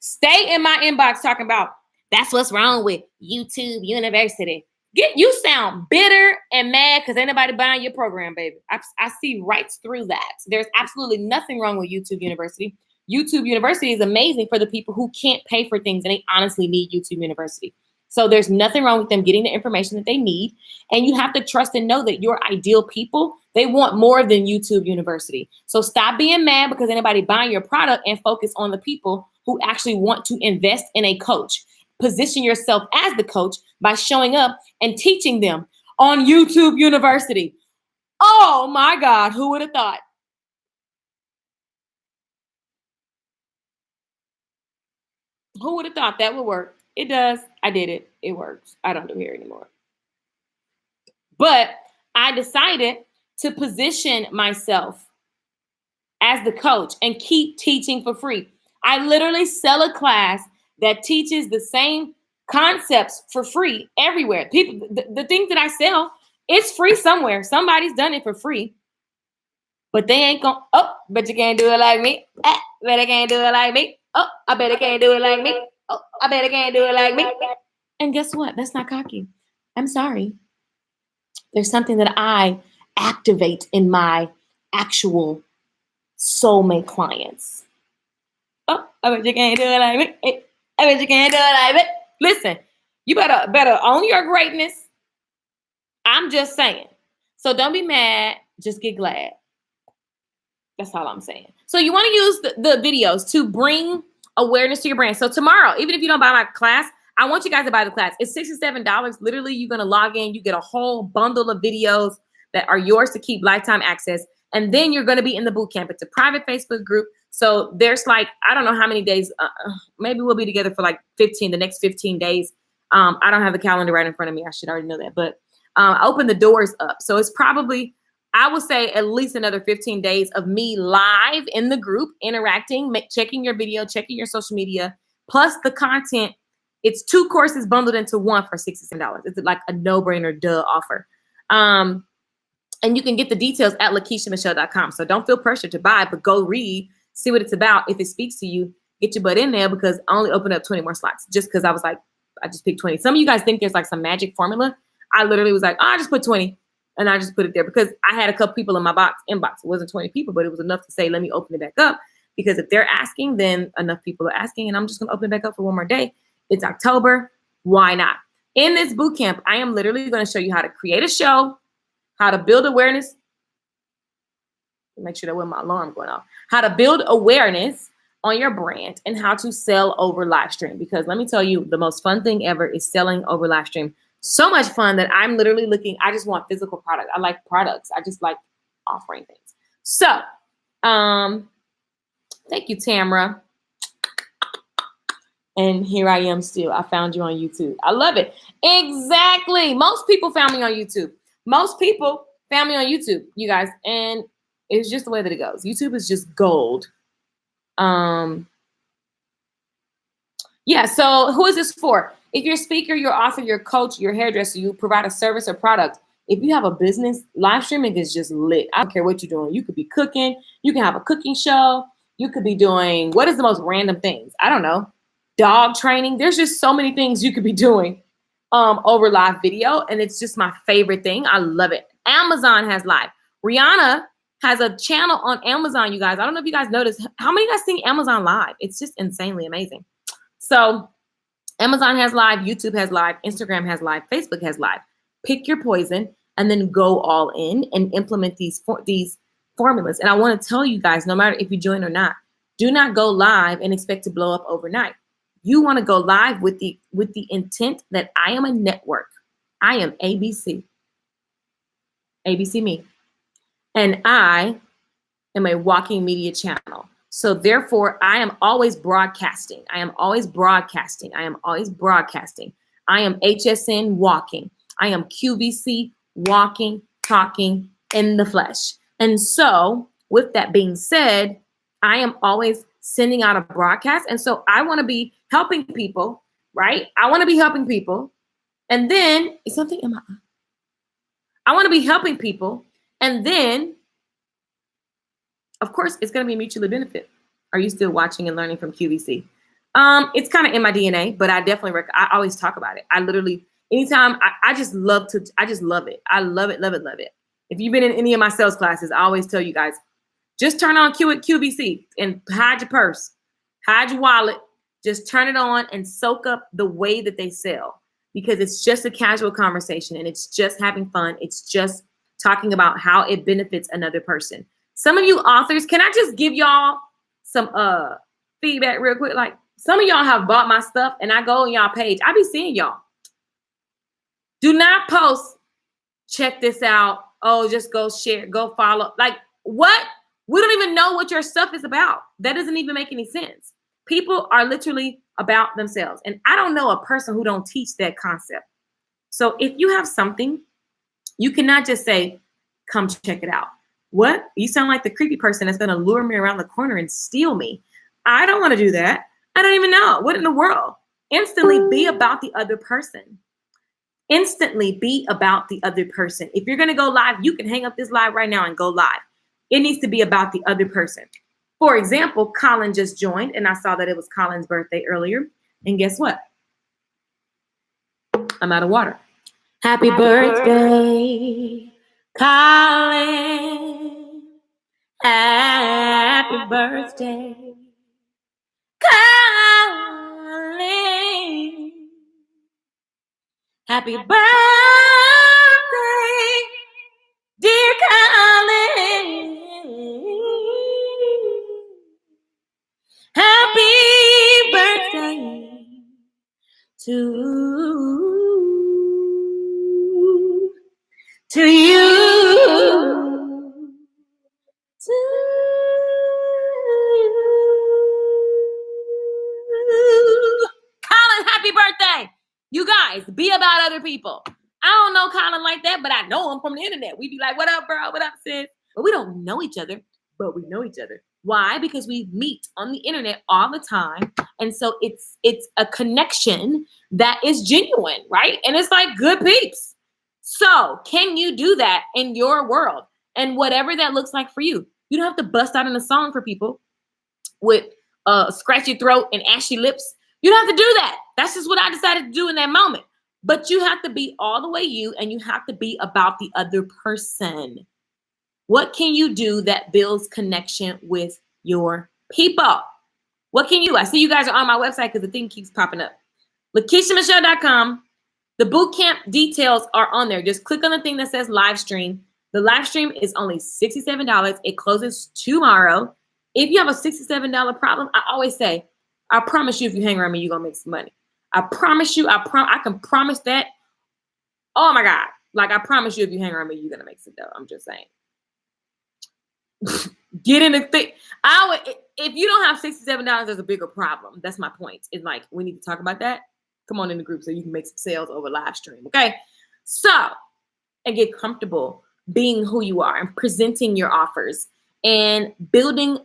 stay in my inbox talking about that's what's wrong with YouTube University. You sound bitter and mad because ain't nobody buying your program, baby. I see right through that. There's absolutely nothing wrong with YouTube University. YouTube University is amazing for the people who can't pay for things and they honestly need YouTube University. So there's nothing wrong with them getting the information that they need. And you have to trust and know that your ideal people, they want more than YouTube University. So stop being mad because anybody buying your product and focus on the people who actually want to invest in a coach. Position yourself as the coach by showing up and teaching them on YouTube University. Oh my God, who would have thought? Who would have thought that would work? It does. I did it. It works. I don't do hair anymore. But I decided to position myself as the coach and keep teaching for free. I literally sell a class that teaches the same concepts for free everywhere. People, the things that I sell, it's free somewhere. Somebody's done it for free. But they ain't gonna, but you can't do it like me. Bet I can't do it like me. I bet I can't do it like me. I bet I can't do it like me. And guess what? That's not cocky. I'm sorry. There's something that I activate in my actual soulmate clients. I bet you can't do it like me. I bet you can't do it like me. Listen, you better own your greatness. I'm just saying. So don't be mad. Just get glad. That's all I'm saying. So you want to use the videos to bring awareness to your brand. So tomorrow, even if you don't buy my class, I want you guys to buy the class. It's $67. Literally, you're going to log in. You get a whole bundle of videos that are yours to keep lifetime access. And then you're going to be in the boot camp. It's a private Facebook group. So there's like, I don't know how many days, maybe we'll be together for like the next 15 days. I don't have the calendar right in front of me. I should already know that, but I open the doors up. So it's probably, I would say at least another 15 days of me live in the group, interacting, checking your video, checking your social media, plus the content. It's 2 courses bundled into one for $67. It's like a no-brainer, duh offer. And you can get the details at LaKeishaMichelle.com. So don't feel pressured to buy, but go read, see what it's about. If it speaks to you, get your butt in there, because I only opened up 20 more slots just because I was like, I just picked 20. Some of you guys think there's like some magic formula. I literally was like, oh, I just put 20. And I just put it there because I had a couple people in my inbox. It wasn't 20 people, but it was enough to say, let me open it back up. Because if they're asking, then enough people are asking. And I'm just going to open it back up for one more day. It's October. Why not? In this boot camp, I am literally going to show you how to create a show, how to build awareness. Make sure that when my alarm going off. How to build awareness on your brand and how to sell over live stream. Because let me tell you, the most fun thing ever is selling over live stream. So much fun that I'm literally looking, I just want physical product. I like products. I just like offering things. So, thank you, Tamara. And here I am still. I found you on YouTube. I love it. Exactly. Most people found me on YouTube. Most people found me on YouTube, you guys. And it's just the way that it goes. YouTube is just gold. Yeah, so who is this for? If you're a speaker, your author, your coach, your hairdresser, you provide a service or product. If you have a business, live streaming is just lit. I don't care what you're doing. You could be cooking. You can have a cooking show. You could be doing, what is the most random things? I don't know. Dog training. There's just so many things you could be doing over live video. And it's just my favorite thing. I love it. Amazon has live. Rihanna has a channel on Amazon, you guys. I don't know if you guys noticed. How many of you guys seen Amazon live? It's just insanely amazing. So Amazon has live, YouTube has live, Instagram has live, Facebook has live. Pick your poison and then go all in and implement these formulas. And I want to tell you guys, no matter if you join or not, do not go live and expect to blow up overnight. You want to go live with the intent that I am a network. I am ABC. ABC me. And I am a walking media channel. So therefore, I am always broadcasting. I am always broadcasting. I am always broadcasting. I am HSN walking. I am QVC walking, talking in the flesh. And so with that being said, I am always sending out a broadcast. And so I want to be helping people, right? I want to be helping people. And then is something in my eye? I want to be helping people. And then, of course, it's going to be mutually benefit. Are you still watching and learning from QVC? It's kind of in my DNA, but I definitely, I always talk about it. I literally, anytime, I just love it. I love it, love it, love it. If you've been in any of my sales classes, I always tell you guys, just turn on QVC and hide your purse, hide your wallet, just turn it on and soak up the way that they sell, because it's just a casual conversation and it's just having fun. It's just talking about how it benefits another person. Some of you authors, can I just give y'all some feedback real quick? Like, some of y'all have bought my stuff and I go on y'all page. I be seeing y'all. Do not post, check this out. Oh, just go share, go follow. Like, what? We don't even know what your stuff is about. That doesn't even make any sense. People are literally about themselves. And I don't know a person who don't teach that concept. So if you have something, you cannot just say, come check it out. What? You sound like the creepy person that's going to lure me around the corner and steal me. I don't want to do that. I don't even know. What in the world? Instantly be about the other person. Instantly be about the other person. If you're going to go live, you can hang up this live right now and go live. It needs to be about the other person. For example, Colin just joined and I saw that it was Colin's birthday earlier. And guess what? I'm out of water. Happy birthday, Colin. Happy birthday, Colin. Happy birthday, dear Colin. Happy birthday to you. Colin, happy birthday. You guys, be about other people. I don't know Colin like that, but I know him from the internet. We be like, what up, bro? What up, sis? But we don't know each other, but we know each other. Why? Because we meet on the internet all the time. And so it's a connection that is genuine, right? And it's like good peeps. So can you do that in your world? And whatever that looks like for you. You don't have to bust out in a song for people with scratchy throat and ashy lips. You don't have to do that. That's just what I decided to do in that moment. But you have to be all the way you, and you have to be about the other person. What can you do that builds connection with your people? What can you do? I see you guys are on my website because the thing keeps popping up. LakeishaMichelle.com. The boot camp details are on there. Just click on the thing that says live stream. The live stream is only $67. It closes tomorrow. If you have a $67 problem, I always say, I promise you if you hang around me, you're going to make some money. I promise you, I can promise that. Oh my God. Like I promise you if you hang around me, you're going to make some dough. I'm just saying. Get in the thing. If you don't have $67, there's a bigger problem. That's my point. It's like, we need to talk about that. Come on in the group so you can make some sales over live stream. Okay. So, and get comfortable being who you are and presenting your offers and building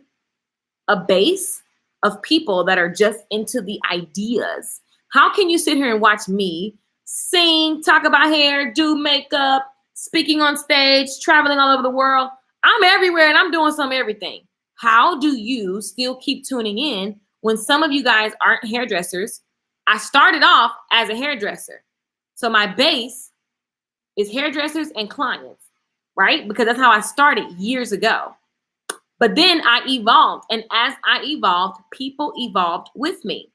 a base of people that are just into the ideas. How can you sit here and watch me sing, talk about hair, do makeup, speaking on stage, traveling all over the world? I'm everywhere and I'm doing some everything. How do you still keep tuning in when some of you guys aren't hairdressers? I started off as a hairdresser. So my base is hairdressers and clients, right? Because that's how I started years ago. But then I evolved. And as I evolved, people evolved with me.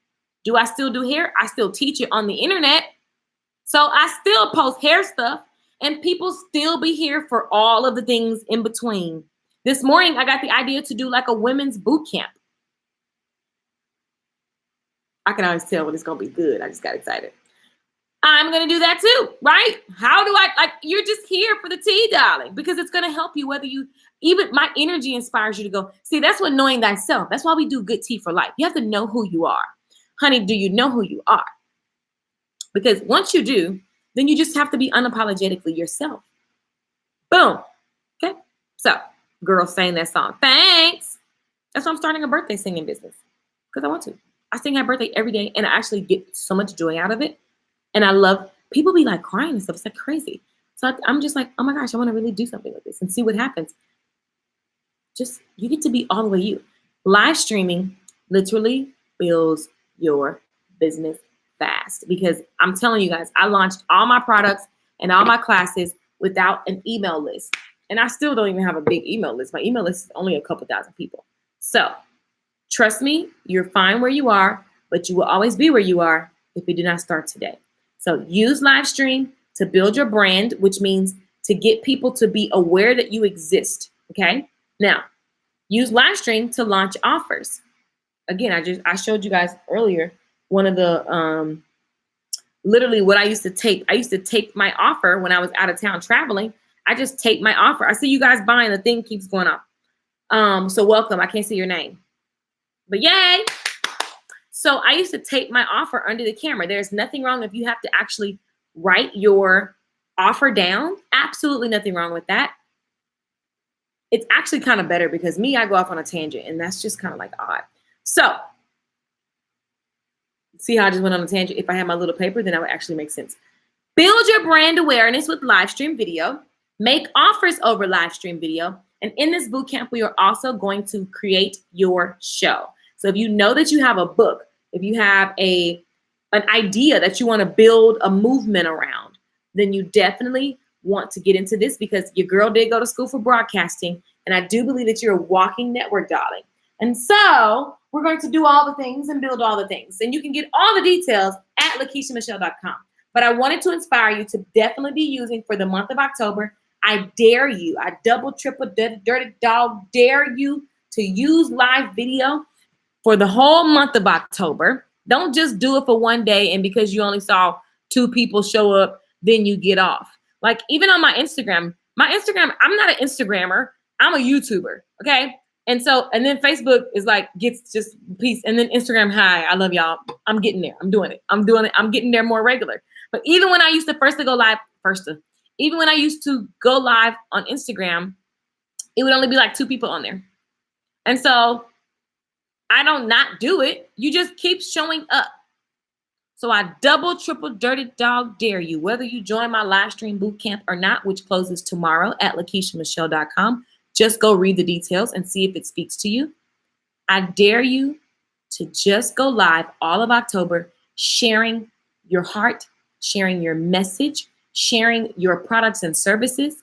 Do I still do hair? I still teach it on the internet. So I still post hair stuff and people still be here for all of the things in between. This morning, I got the idea to do like a women's boot camp. I can always tell when it's going to be good. I just got excited. I'm going to do that too, right? How do I, like, you're just here for the tea, darling, because it's going to help you whether you, even my energy inspires you to go. See, that's what knowing thyself. That's why we do Good Tea for Life. You have to know who you are. Honey, do you know who you are? Because once you do, then you just have to be unapologetically yourself. Boom. Okay. So, girl saying that song. Thanks. That's why I'm starting a birthday singing business. Because I want to. I sing happy birthday every day and I actually get so much joy out of it. And I love, people be like crying and stuff. It's like crazy. So I'm just like, oh my gosh, I want to really do something with this and see what happens. Just, you get to be all the way you. Live streaming literally builds your business fast, because I'm telling you guys, I launched all my products and all my classes without an email list. And I still don't even have a big email list. My email list is only a couple thousand people. So trust me, you're fine where you are, but you will always be where you are if you do not start today. So use live stream to build your brand, which means to get people to be aware that you exist. Okay. Now use live stream to launch offers. Again, I showed you guys earlier one of the, literally what I used to tape my offer when I was out of town traveling. I just taped my offer. I see you guys buying, the thing keeps going up. So welcome. I can't see your name, but yay. So I used to tape my offer under the camera. There's nothing wrong if you have to actually write your offer down. Absolutely nothing wrong with that. It's actually kind of better because I go off on a tangent and that's just kind of like odd. So see how I just went on a tangent? If I had my little paper, then that would actually make sense. Build your brand awareness with live stream video. Make offers over live stream video. And in this bootcamp, we are also going to create your show. So if you know that you have a book, if you have an idea that you want to build a movement around, then you definitely want to get into this, because your girl did go to school for broadcasting. And I do believe that you're a walking network, darling. And so we're going to do all the things and build all the things. And you can get all the details at LakeishaMichelle.com. But I wanted to inspire you to definitely be using for the month of October. I dare you. I double, triple, dirty dog dare you to use live video for the whole month of October. Don't just do it for one day and because you only saw 2 people show up, then you get off. Like even on my Instagram, I'm not an Instagrammer. I'm a YouTuber. Okay. And then Facebook is like, gets just peace. And then Instagram, hi, I love y'all. I'm getting there. I'm doing it. I'm getting there more regular. But even when I used to first go live person. Even when I used to go live on Instagram, it would only be like 2 people on there. And so I don't not do it. You just keep showing up. So I double, triple, dirty dog dare you, whether you join my live stream boot camp or not, which closes tomorrow at LakeishaMichelle.com. Just go read the details and see if it speaks to you. I dare you to just go live all of October, sharing your heart, sharing your message, sharing your products and services,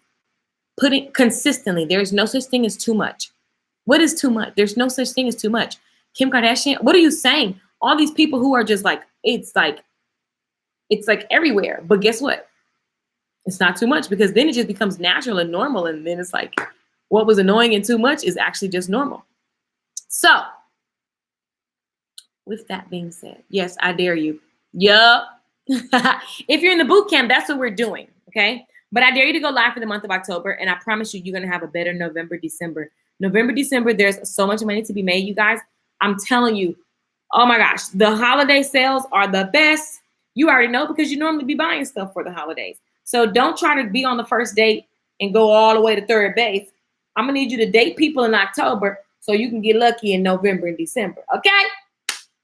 putting consistently. There's no such thing as too much. What is too much? There's no such thing as too much. Kim Kardashian, what are you saying? All these people who are just like, it's like everywhere. But guess what? It's not too much, because then it just becomes natural and normal. And then it's like, what was annoying and too much is actually just normal. So with that being said, yes, I dare you. Yup. If you're in the boot camp, that's what we're doing. Okay. But I dare you to go live for the month of October. And I promise you, you're going to have a better November, December. November, December, there's so much money to be made, you guys. I'm telling you, oh my gosh, the holiday sales are the best. You already know, because you normally be buying stuff for the holidays. So don't try to be on the first date and go all the way to third base. I'm going to need you to date people in October so you can get lucky in November and December. Okay?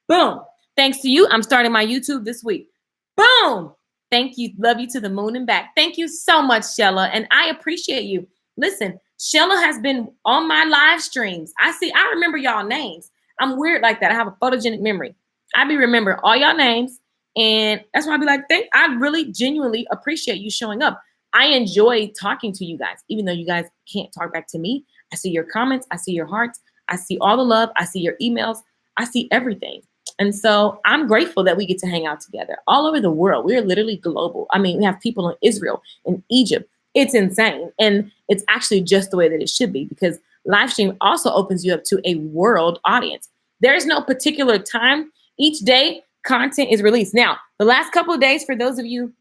Boom. Thanks to you, I'm starting my YouTube this week. Boom. Thank you. Love you to the moon and back. Thank you so much, Shella. And I appreciate you. Listen, Shella has been on my live streams. I remember y'all names. I'm weird like that. I have a photogenic memory. I be remember all y'all names. And that's why I be like, I really genuinely appreciate you showing up. I enjoy talking to you guys, even though you guys can't talk back to me. I see your comments. I see your hearts. I see all the love. I see your emails. I see everything. And so I'm grateful that we get to hang out together all over the world. We're literally global. I mean, we have people in Israel, in Egypt. It's insane. And it's actually just the way that it should be, because live stream also opens you up to a world audience. There is no particular time. Each day, content is released. Now, the last couple of days, for those of you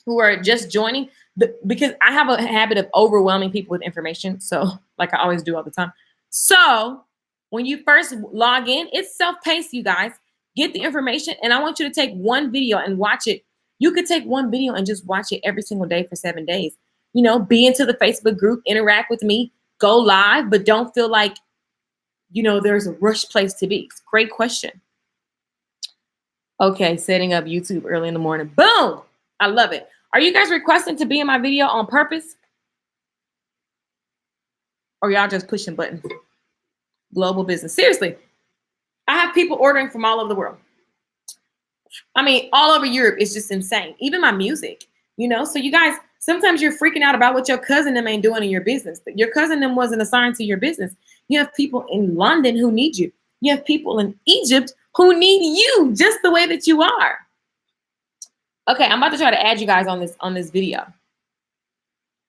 who are just joining, because I have a habit of overwhelming people with information. So like I always do all the time. So when you first log in, it's self-paced, you guys. Get the information, and I want you to take one video and watch it. You could take one video and just watch it every single day for 7 days. You know, be into the Facebook group, interact with me, go live, but don't feel like, you know, there's a rush place to be. Great question. Okay, setting up YouTube early in the morning. Boom! I love it. Are you guys requesting to be in my video on purpose? Or y'all just pushing buttons? Global business. Seriously, I have people ordering from all over the world. I mean, all over Europe. It's just insane. Even my music, you know? So you guys, sometimes you're freaking out about what your cousin them ain't doing in your business. Your cousin them wasn't assigned to your business. You have people in London who need you. You have people in Egypt who need you just the way that you are. Okay, I'm about to try to add you guys on this video.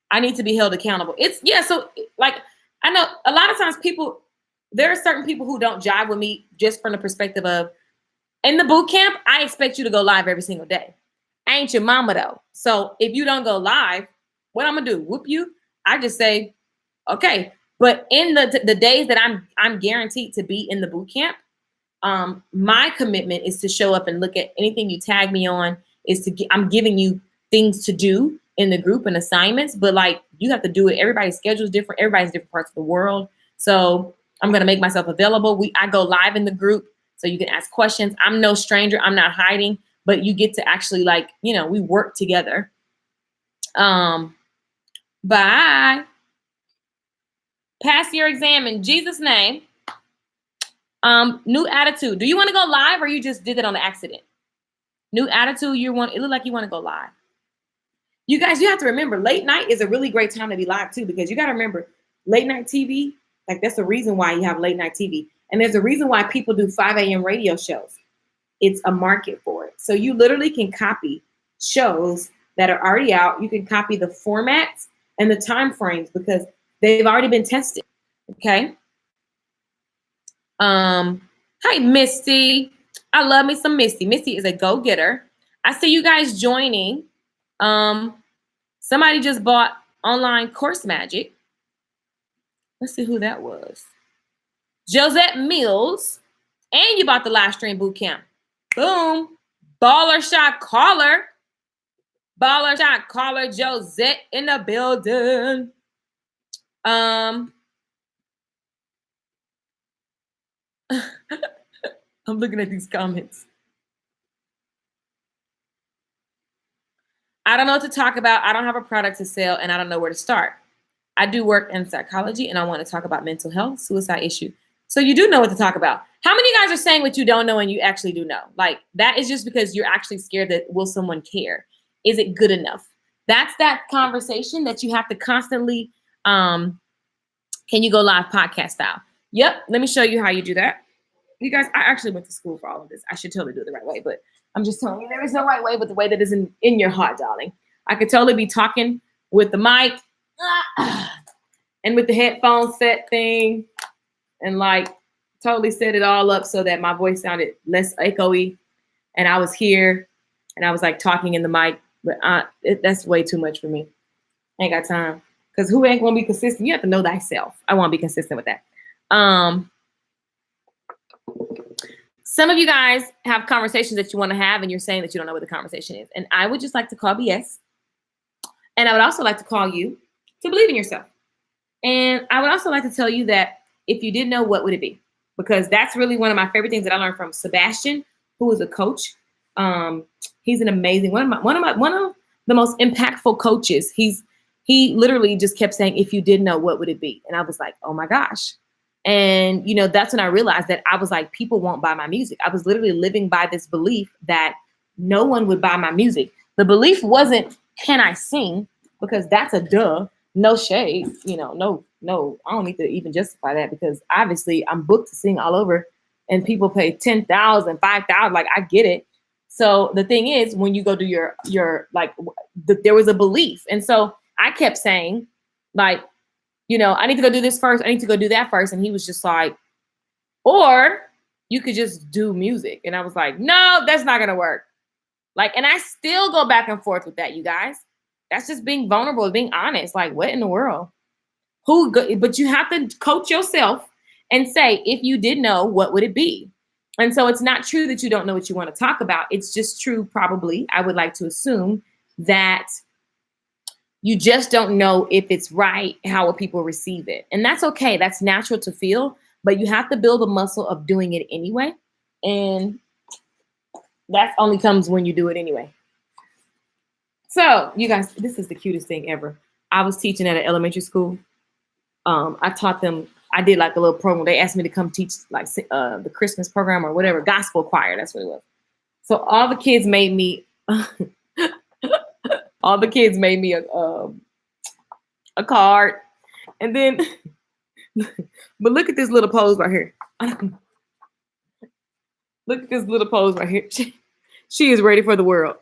I need to be held accountable. So like, I know a lot of times there are certain people who don't jive with me just from the perspective of, in the boot camp, I expect you to go live every single day. I ain't your mama though. So if you don't go live, what I'm gonna do? Whoop you? I just say, okay. But in the days that I'm guaranteed to be in the boot camp, my commitment is to show up and look at anything you tag me on. I'm giving you things to do in the group and assignments, but like you have to do it. Everybody's schedule is different. Everybody's different parts of the world. So I'm going to make myself available. I go live in the group so you can ask questions. I'm no stranger. I'm not hiding, but you get to actually like, you know, we work together. Bye. Pass your exam in Jesus' name. New attitude. Do you want to go live or you just did it on accident? New attitude. It look like you want to go live. You guys, you have to remember, late night is a really great time to be live too, because you got to remember late night TV. Like that's the reason why you have late night TV. And there's a reason why people do 5 a.m. radio shows. It's a market for it. So you literally can copy shows that are already out. You can copy the formats and the time frames because they've already been tested. Okay. Hi, Misty. I love me some Misty. Misty is a go-getter. I see you guys joining. Somebody just bought online Course Magic. Let's see who that was. Josette Mills. And you bought the live stream boot camp. Boom. Baller shot caller. Baller shot caller Josette in the building. I'm looking at these comments. I don't know what to talk about. I don't have a product to sell, and I don't know where to start. I do work in psychology, and I want to talk about mental health, suicide issue. So you do know what to talk about. How many guys are saying what you don't know and you actually do know? Like, that is just because you're actually scared that will someone care? Is it good enough? That's that conversation that you have to constantly, can you go live podcast style? Yep. Let me show you how you do that. You guys, I actually went to school for all of this. I should totally do it the right way, but I'm just telling you, there is no right way but the way that is in your heart, darling. I could totally be talking with the mic and with the headphone set thing and like totally set it all up so that my voice sounded less echoey and I was here and I was like talking in the mic, but that's way too much for me. I ain't got time because who ain't gonna be consistent? You have to know thyself. I want to be consistent with that. Some of you guys have conversations that you want to have and you're saying that you don't know what the conversation is. And I would just like to call BS. And I would also like to call you to believe in yourself. And I would also like to tell you that if you didn't know, what would it be? Because that's really one of my favorite things that I learned from Sebastian, who is a coach. He's an amazing, one of the most impactful coaches. He literally just kept saying, if you didn't know, what would it be? And I was like, oh my gosh. And, you know, that's when I realized that I was like, people won't buy my music. I was literally living by this belief that no one would buy my music. The belief wasn't, can I sing? Because that's a duh, no shade, you know, no, I don't need to even justify that because obviously I'm booked to sing all over and people pay $10,000, $5,000, like I get it. So the thing is, when you go do your like, there was a belief. And so I kept saying like, you know, I need to go do this first. I need to go do that first. And he was just like, or you could just do music. And I was like, no, that's not going to work. Like, and I still go back and forth with that, you guys. That's just being vulnerable, being honest. Like, what in the world? But you have to coach yourself and say, if you did know, what would it be? And so it's not true that you don't know what you want to talk about. It's just true, probably, I would like to assume that you just don't know if it's right, how will people receive it. And that's okay. That's natural to feel, but you have to build a muscle of doing it anyway. And that only comes when you do it anyway. So you guys, this is the cutest thing ever. I was teaching at an elementary school. I taught them, I did like a little program. They asked me to come teach like the Christmas program or whatever, gospel choir, that's what it was. So all the kids made me, a card. And then, but look at this little pose right here. Look at this little pose right here. She is ready for the world.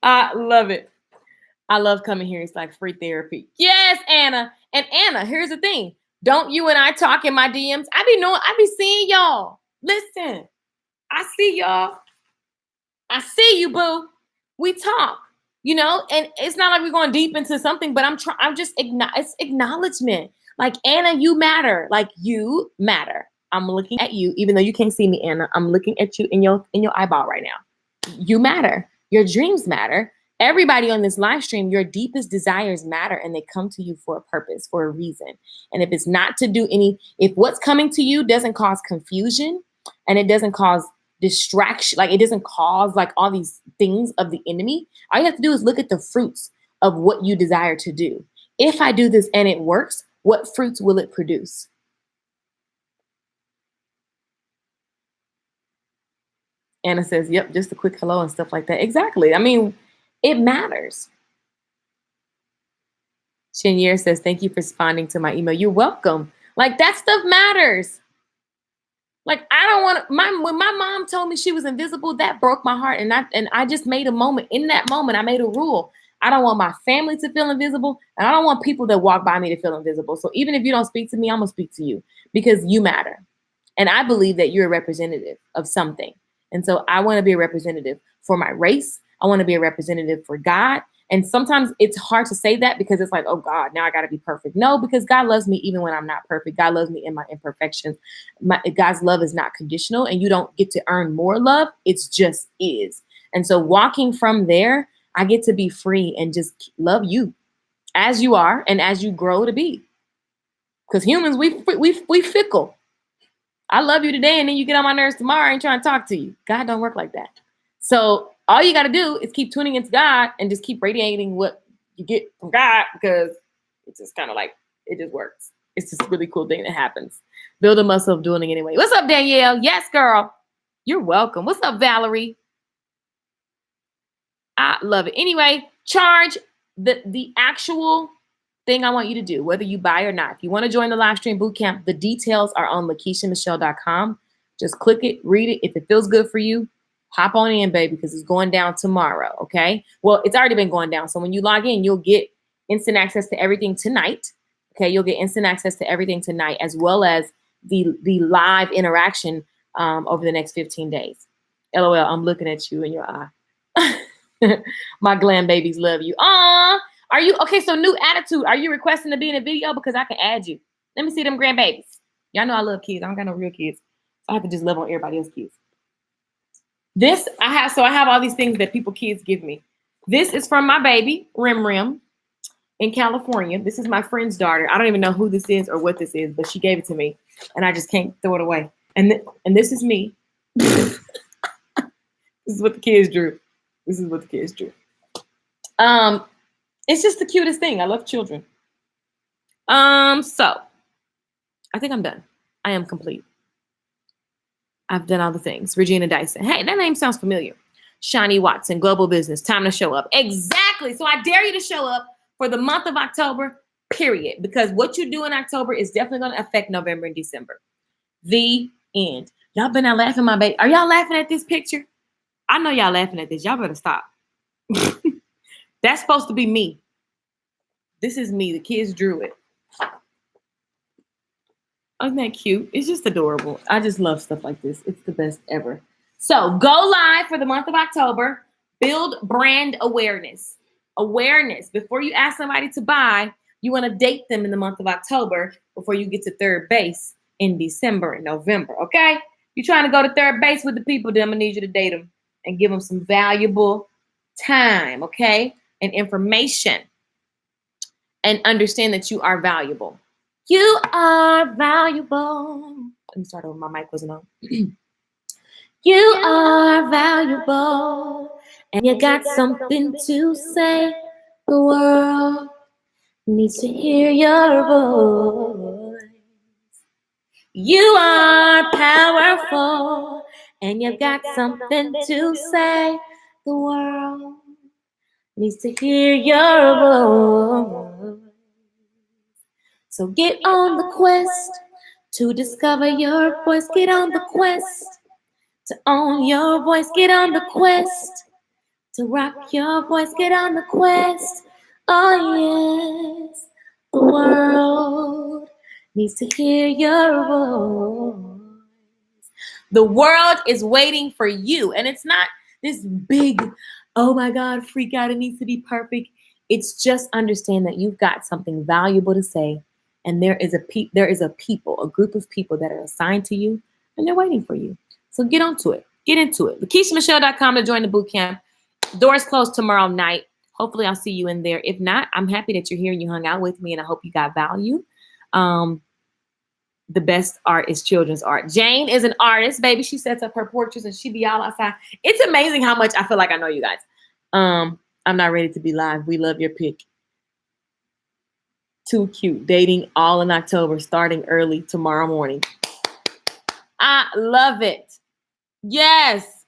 I love it. I love coming here. It's like free therapy. Yes, Anna. And Anna, here's the thing. Don't you and I talk in my DMs? I be seeing y'all. Listen, I see y'all. I see you, boo. We talk, you know, and it's not like we're going deep into something, but it's acknowledgement. Like, Anna, you matter. Like, you matter. I'm looking at you, even though you can't see me, Anna. I'm looking at you in your eyeball right now. You matter. Your dreams matter. Everybody on this live stream, your deepest desires matter, and they come to you for a purpose, for a reason. And if it's not to do if what's coming to you doesn't cause confusion and it doesn't cause distraction, like it doesn't cause like all these things of the enemy, all you have to do is look at the fruits of what you desire to do. If I do this and it works, what fruits will it produce? Anna says, yep, just a quick hello and stuff like that. Exactly. I mean, it matters. Chenier says, thank you for responding to my email. You're welcome. Like, that stuff matters. Like, I don't want to, when my mom told me she was invisible, that broke my heart. And I just made a moment. In that moment, I made a rule. I don't want my family to feel invisible. And I don't want people that walk by me to feel invisible. So even if you don't speak to me, I'm going to speak to you because you matter. And I believe that you're a representative of something. And so I want to be a representative for my race. I want to be a representative for God. And sometimes it's hard to say that because it's like, oh God, now I got to be perfect. No, because God loves me even when I'm not perfect. God loves me in my imperfections. God's love is not conditional and you don't get to earn more love. It's just is. And so walking from there, I get to be free and just love you as you are and as you grow to be. Because humans, we fickle. I love you today, and then you get on my nerves tomorrow and trying to talk to you. God don't work like that. So all you got to do is keep tuning into God and just keep radiating what you get from God, because it's just kind of like, it just works. It's just a really cool thing that happens. Build a muscle of doing it anyway. What's up, Danielle? Yes, girl. You're welcome. What's up, Valerie? I love it. Anyway, charge the actual thing I want you to do, whether you buy or not. If you want to join the live stream bootcamp, the details are on LakeishaMichelle.com. Just click it, read it. If it feels good for you, hop on in, baby, because it's going down tomorrow, okay? Well, it's already been going down. So when you log in, you'll get instant access to everything tonight, okay? You'll get instant access to everything tonight, as well as the live interaction over the next 15 days. LOL, I'm looking at you in your eye. My glam babies love you. Aw. Are you okay? So new attitude. Are you requesting to be in a video? Because I can add you. Let me see them grandbabies. Y'all know I love kids. I don't got no real kids. So I have to just love on everybody else's kids. This I have all these things that kids give me. This is from my baby, Rim Rim, in California. This is my friend's daughter. I don't even know who this is or what this is, but she gave it to me, and I just can't throw it away. And this is me. This is what the kids drew. This is what the kids drew. It's just the cutest thing. I love children. So I think I'm done. I am complete. I've done all the things. Regina Dyson. Hey, that name sounds familiar. Shawnee Watson, Global Business. Time to show up. Exactly. So I dare you to show up for the month of October, period. Because what you do in October is definitely going to affect November and December. The end. Y'all been out laughing, my baby. Are y'all laughing at this picture? I know y'all laughing at this. Y'all better stop. That's supposed to be me. This is me. The kids drew it. Isn't that cute? It's just adorable. I just love stuff like this. It's the best ever. So go live for the month of October. Build brand awareness. Awareness. Before you ask somebody to buy, you want to date them in the month of October before you get to third base in December and November. Okay? You're trying to go to third base with the people, then I'm going to need you to date them and give them some valuable time, okay? And information. And understand that you are valuable. You are valuable. Let me start over. My mic wasn't on. You are valuable. And you got something to say. The world needs to hear your voice. You are powerful. And you got something to say. The world needs to hear your voice. So get on the quest to discover your voice. Get on the quest to own your voice. Get on the quest to rock your voice. Get on the quest. Oh yes, the world needs to hear your voice. The world is waiting for you, and it's not this big, oh my God, freak out. It needs to be perfect. It's just understand that you've got something valuable to say. And there is a group of people that are assigned to you, and they're waiting for you. So get onto it. Get into it. LakeishaMichelle.com to join the bootcamp. Doors close tomorrow night. Hopefully I'll see you in there. If not, I'm happy that you're here and you hung out with me, and I hope you got value. The best art is children's art. Jane is an artist, baby. She sets up her portraits and she be all outside. It's amazing how much I feel like I know you guys. I'm not ready to be live. We love your pick. Too cute. Dating all in October, starting early tomorrow morning. I love it. Yes.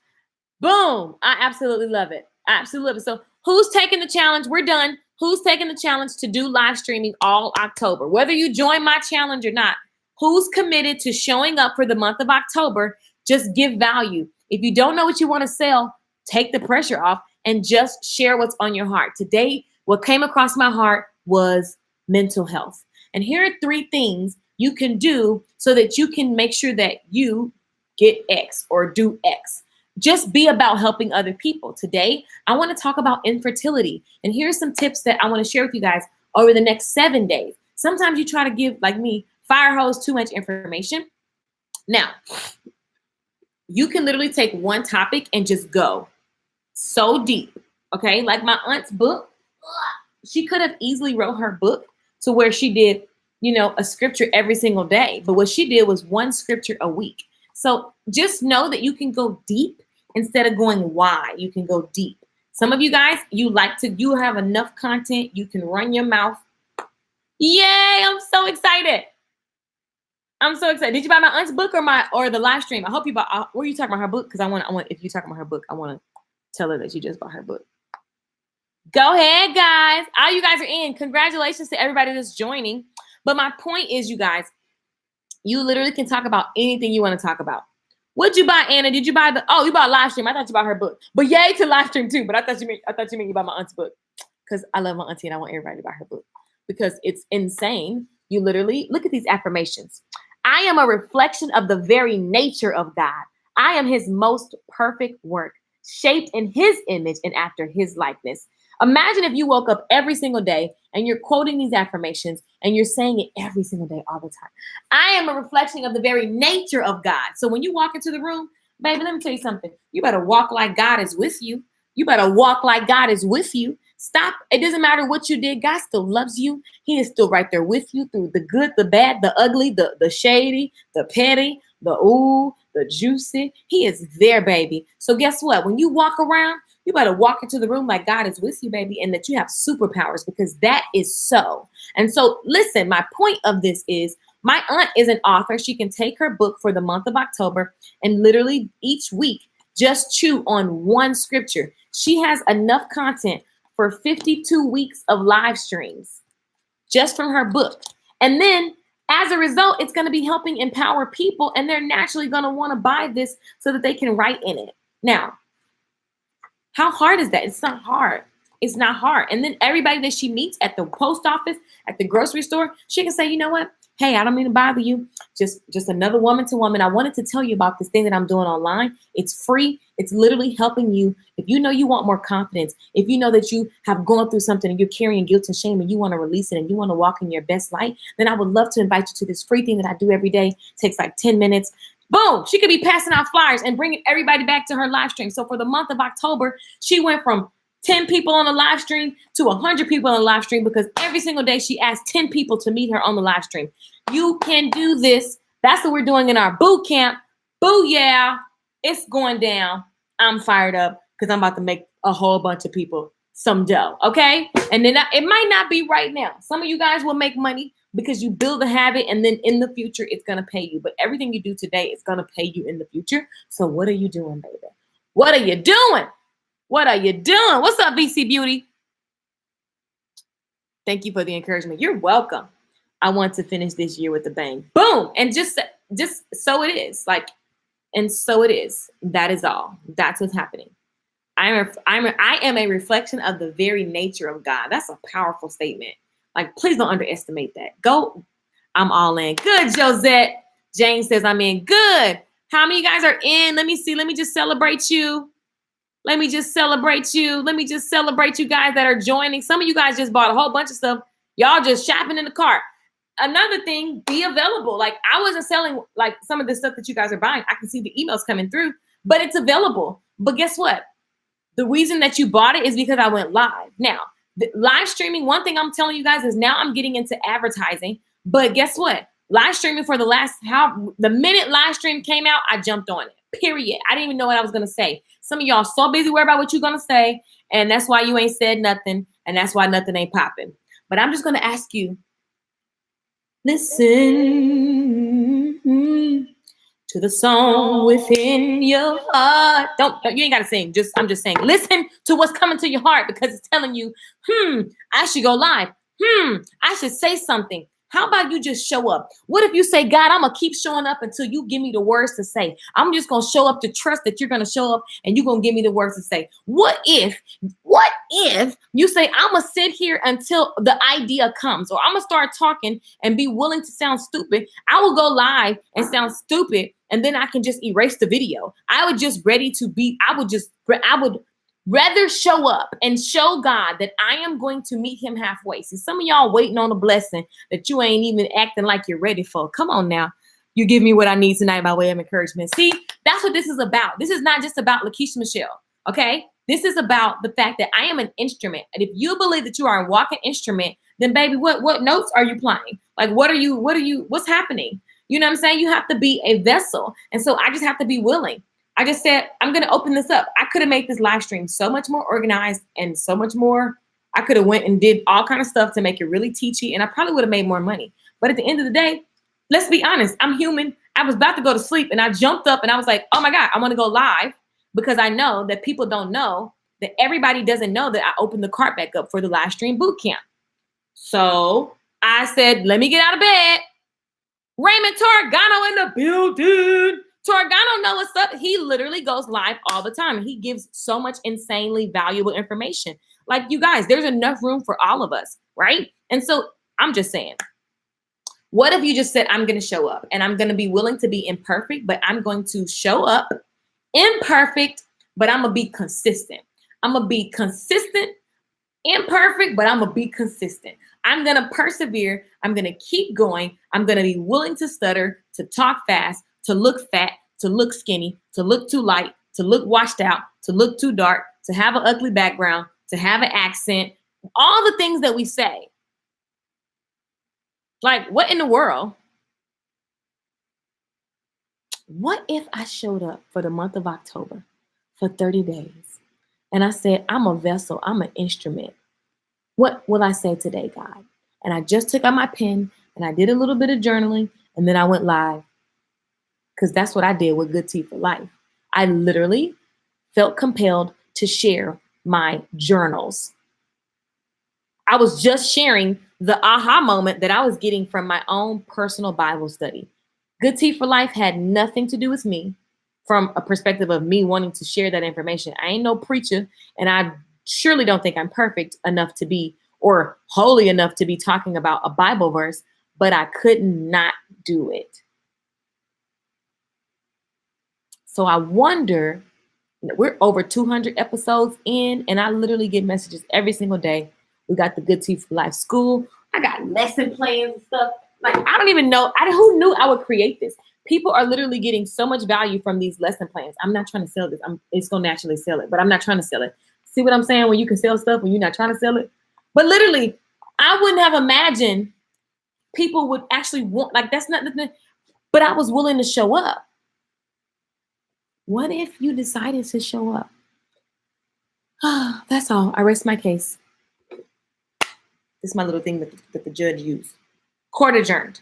Boom. I absolutely love it. I absolutely love it. So who's taking the challenge? We're done. Who's taking the challenge to do live streaming all October? Whether you join my challenge or not, who's committed to showing up for the month of October? Just give value. If you don't know what you want to sell, take the pressure off and just share what's on your heart. Today, what came across my heart was mental health. And here are 3 things you can do so that you can make sure that you get X or do X. Just be about helping other people. Today, I want to talk about infertility. And here's some tips that I want to share with you guys over the next 7 days. Sometimes you try to give, like me, fire hose too much information. Now, you can literally take one topic and just go. so deep. Okay, like my aunt's book, she could have easily wrote her book to where she did, a scripture every single day. But what she did was one scripture a week. So just know that you can go deep instead of going wide. You can go deep. Some of you guys, you have enough content. You can run your mouth. Yay, I'm so excited. I'm so excited. Did you buy my aunt's book or the live stream? I hope you bought. Were you talking about her book? Because I want. If you talking about her book, I want to tell her that you just bought her book. Go ahead, guys. All you guys are in. Congratulations to everybody that's joining. But my point is, you guys, you literally can talk about anything you want to talk about. What'd you buy, Anna? Did you buy you bought live stream? I thought you bought her book. But yay to live stream too. But I thought you meant you bought my aunt's book. Because I love my auntie and I want everybody to buy her book. Because it's insane. You literally look at these affirmations. I am a reflection of the very nature of God. I am his most perfect work, shaped in his image and after his likeness. Imagine if you woke up every single day and you're quoting these affirmations and you're saying it every single day, all the time. I am a reflection of the very nature of God. So when you walk into the room, baby, let me tell you something. You better walk like God is with you. You better walk like God is with you. Stop. It doesn't matter what you did. God still loves you. He is still right there with you through the good, the bad, the ugly, the shady, the petty, the ooh, the juicy. He is there, baby. So guess what? When you walk around, you better walk into the room like God is with you, baby, and that you have superpowers, because that is so. And so listen, my point of this is my aunt is an author. She can take her book for the month of October and literally each week just chew on one scripture. She has enough content for 52 weeks of live streams just from her book. And then as a result, it's going to be helping empower people, and they're naturally going to want to buy this so that they can write in it. Now, how hard is that? It's not hard. It's not hard. And then everybody that she meets at the post office, at the grocery store, she can say, you know what? Hey, I don't mean to bother you. Just another woman to woman. I wanted to tell you about this thing that I'm doing online. It's free. It's literally helping you. If you know you want more confidence, if you know that you have gone through something and you're carrying guilt and shame and you want to release it and you want to walk in your best light, then I would love to invite you to this free thing that I do every day. It takes like 10 minutes. Boom. She could be passing out flyers and bringing everybody back to her live stream. So for the month of October, she went from 10 people on the live stream to 100 people on the live stream, because every single day she asked 10 people to meet her on the live stream. You can do this. That's what we're doing in our boot camp. Boo, yeah. It's going down. I'm fired up because I'm about to make a whole bunch of people some dough, okay? And then it might not be right now. Some of you guys will make money because you build a habit, and then in the future, it's going to pay you. But everything you do today is going to pay you in the future. So what are you doing, baby? What are you doing? What are you doing? What's up, VC Beauty? Thank you for the encouragement. You're welcome. I want to finish this year with a bang. Boom. And just so it is. And so it is. That is all. That's what's happening. I am a reflection of the very nature of God. That's a powerful statement. Please don't underestimate that. Go. I'm all in. Good, Josette. Jane says I'm in. Good. How many of you guys are in? Let me see. Let me just celebrate you. Let me just celebrate you. Let me just celebrate you guys that are joining. Some of you guys just bought a whole bunch of stuff. Y'all just shopping in the cart. Another thing, be available. I wasn't selling some of the stuff that you guys are buying. I can see the emails coming through, but it's available. But guess what? The reason that you bought it is because I went live. Now, live streaming, one thing I'm telling you guys is now I'm getting into advertising. But guess what? Live streaming for the minute live stream came out, I jumped on it. Period. I didn't even know what I was going to say. Some of y'all so busy worried about what you're going to say, and that's why you ain't said nothing, and that's why nothing ain't popping. But I'm just going to ask you, listen to the song within your heart. You ain't got to sing. I'm just saying, listen to what's coming to your heart, because it's telling you, I should go live. I should say something. How about you just show up? What if you say, God, I'm going to keep showing up until you give me the words to say? I'm just going to show up to trust that you're going to show up and you're going to give me the words to say. What if you say, I'm going to sit here until the idea comes, or I'm going to start talking and be willing to sound stupid. I will go live and sound stupid, and then I can just erase the video. I would rather show up and show God that I am going to meet him halfway. See, some of y'all waiting on a blessing that you ain't even acting like you're ready for. Come on now. You give me what I need tonight by way of encouragement. See, that's what this is about. This is not just about Lakeisha Michelle, okay? This is about the fact that I am an instrument. And if you believe that you are a walking instrument, then baby, what notes are you playing? Like, what's happening? You know what I'm saying? You have to be a vessel. And so I just have to be willing. I just said, I'm going to open this up. I could have made this live stream so much more organized and so much more. I could have went and did all kind of stuff to make it really teachy, and I probably would have made more money. But at the end of the day, let's be honest. I'm human. I was about to go to sleep and I jumped up and I was like, oh my God, I want to go live, because I know that people don't know that everybody doesn't know that I opened the cart back up for the live stream boot camp. So I said, let me get out of bed. Raymond Torgano in the building. Torgano know what's up. He literally goes live all the time. He gives so much insanely valuable information. Like, you guys, there's enough room for all of us, right? And so I'm just saying, what if you just said, I'm going to show up and I'm going to be willing to be imperfect, but I'm going to show up imperfect, but I'm going to be consistent. I'm going to be consistent, imperfect, but I'm going to be consistent. I'm going to persevere. I'm going to keep going. I'm going to be willing to stutter, to talk fast, to look fat, to look skinny, to look too light, to look washed out, to look too dark, to have an ugly background, to have an accent, all the things that we say. Like, what in the world? What if I showed up for the month of October for 30 days and I said, I'm a vessel, I'm an instrument. What will I say today, God? And I just took out my pen and I did a little bit of journaling and then I went live, because that's what I did with Good Tea for Life. I literally felt compelled to share my journals. I was just sharing the aha moment that I was getting from my own personal Bible study. Good Tea for Life had nothing to do with me from a perspective of me wanting to share that information. I ain't no preacher, and I surely don't think I'm perfect enough to be, or holy enough to be talking about a Bible verse, but I could not do it. So I wonder, we're over 200 episodes in, and I literally get messages every single day. We got the Good Tea for Life school. I got lesson plans and stuff. Like, I don't even know. Who knew I would create this? People are literally getting so much value from these lesson plans. I'm not trying to sell this. It's going to naturally sell it, but I'm not trying to sell it. See what I'm saying? When you can sell stuff when you're not trying to sell it. But literally, I wouldn't have imagined people would actually want, like, that's not the thing. But I was willing to show up. What if you decided to show up? That's all. I rest my case. This is my little thing that the judge used. Court adjourned.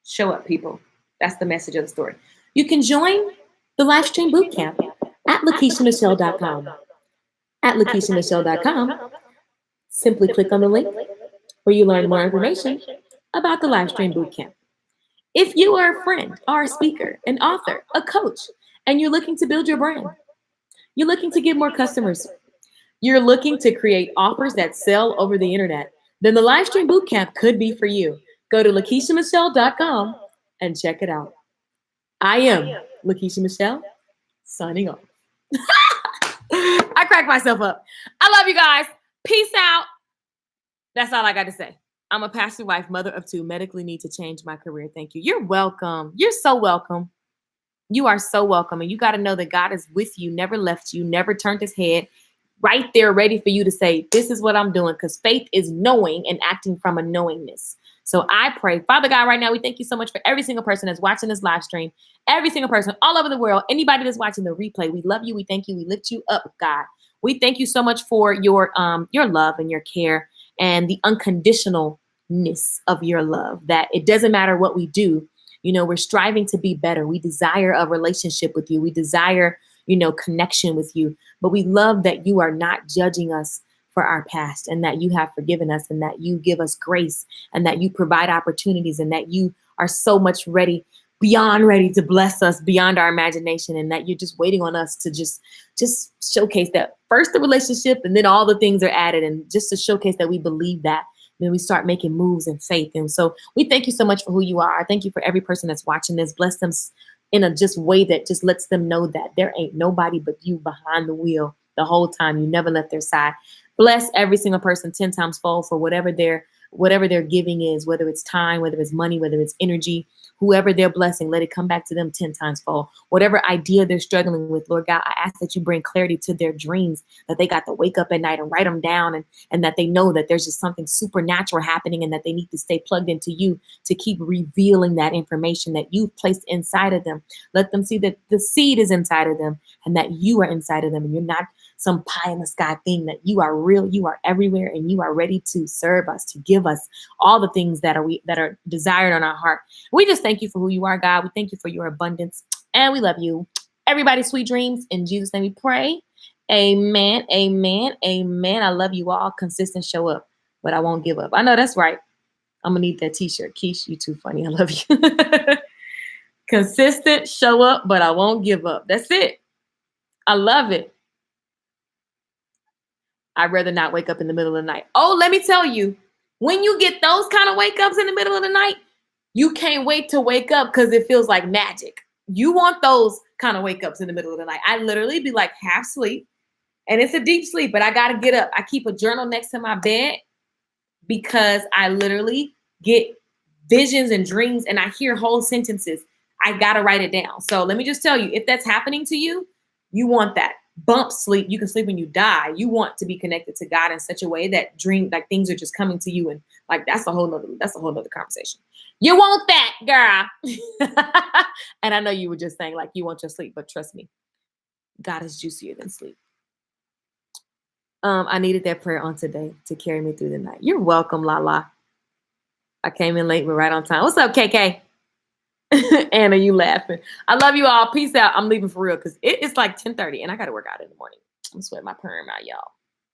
Show up, people. That's the message of the story. You can join the live stream boot camp at LakeishaMichelle.com. At LakeishaMichelle.com, simply click on the link where you learn more information about the live stream boot camp. If you are a friend or a speaker, an author, a coach, and you're looking to build your brand, you're looking to get more customers, you're looking to create offers that sell over the internet, then the live stream boot camp could be for you. Go to LakeishaMichelle.com and check it out. I am Lakeisha Michelle, signing off. I cracked myself up. I love you guys. Peace out. That's all I got to say. I'm a pastor wife, mother of two, medically need to change my career. Thank you. You're welcome. You're so welcome. You are so welcome. And you got to know that God is with you, never left you, never turned his head, right there ready for you to say, this is what I'm doing, because faith is knowing and acting from a knowingness. So I pray, Father God, right now, we thank you so much for every single person that's watching this live stream, every single person all over the world, anybody that's watching the replay. We love you. We thank you. We lift you up, God. We thank you so much for your love and your care and the unconditionalness of your love, that it doesn't matter what we do. You know, we're striving to be better. We desire a relationship with you. We desire, connection with you. But we love that you are not judging us for our past, and that you have forgiven us, and that you give us grace, and that you provide opportunities, and that you are so much beyond ready to bless us beyond our imagination, and that you're just waiting on us to just showcase that first the relationship, and then all the things are added, and just to showcase that we believe that. Then we start making moves in faith. And so we thank you so much for who you are. I thank you for every person that's watching this. Bless them in a just way that just lets them know that there ain't nobody but you behind the wheel the whole time. You never left their side. Bless every single person 10 times fold for whatever they're whatever their giving is, whether it's time, whether it's money, whether it's energy, whoever they're blessing, let it come back to them 10 times fold. Whatever idea they're struggling with, Lord God, I ask that you bring clarity to their dreams, that they got to wake up at night and write them down, and that they know that there's just something supernatural happening and that they need to stay plugged into you to keep revealing that information that you've placed inside of them. Let them see that the seed is inside of them and that you are inside of them, and you're not some pie in the sky thing, that you are real, you are everywhere, and you are ready to serve us, to give us all the things that are desired on our heart. We just thank you for who you are, God. We thank you for your abundance, and we love you. Everybody, sweet dreams. In Jesus' name we pray. Amen, amen, amen. I love you all. Consistent, show up, but I won't give up. I know that's right. I'm going to need that t-shirt. Keish, you too funny. I love you. Consistent, show up, but I won't give up. That's it. I love it. I'd rather not wake up in the middle of the night. Oh, let me tell you, when you get those kind of wake ups in the middle of the night, you can't wait to wake up because it feels like magic. You want those kind of wake ups in the middle of the night. I literally be like half sleep, and it's a deep sleep, but I got to get up. I keep a journal next to my bed because I literally get visions and dreams, and I hear whole sentences. I got to write it down. So let me just tell you, if that's happening to you, you want that bump sleep. You can sleep when you die. You want to be connected to God in such a way that things are just coming to you. And like, that's a whole nother conversation. You want that, girl. And I know you were just saying like, you want your sleep, but trust me, God is juicier than sleep. I needed that prayer on today to carry me through the night. You're welcome, Lala. I came in late, but right on time. What's up, KK? Anna, you laughing. I love you all. Peace out. I'm leaving for real because it's like 10:30 and I got to work out in the morning. I'm sweating my perm out, y'all.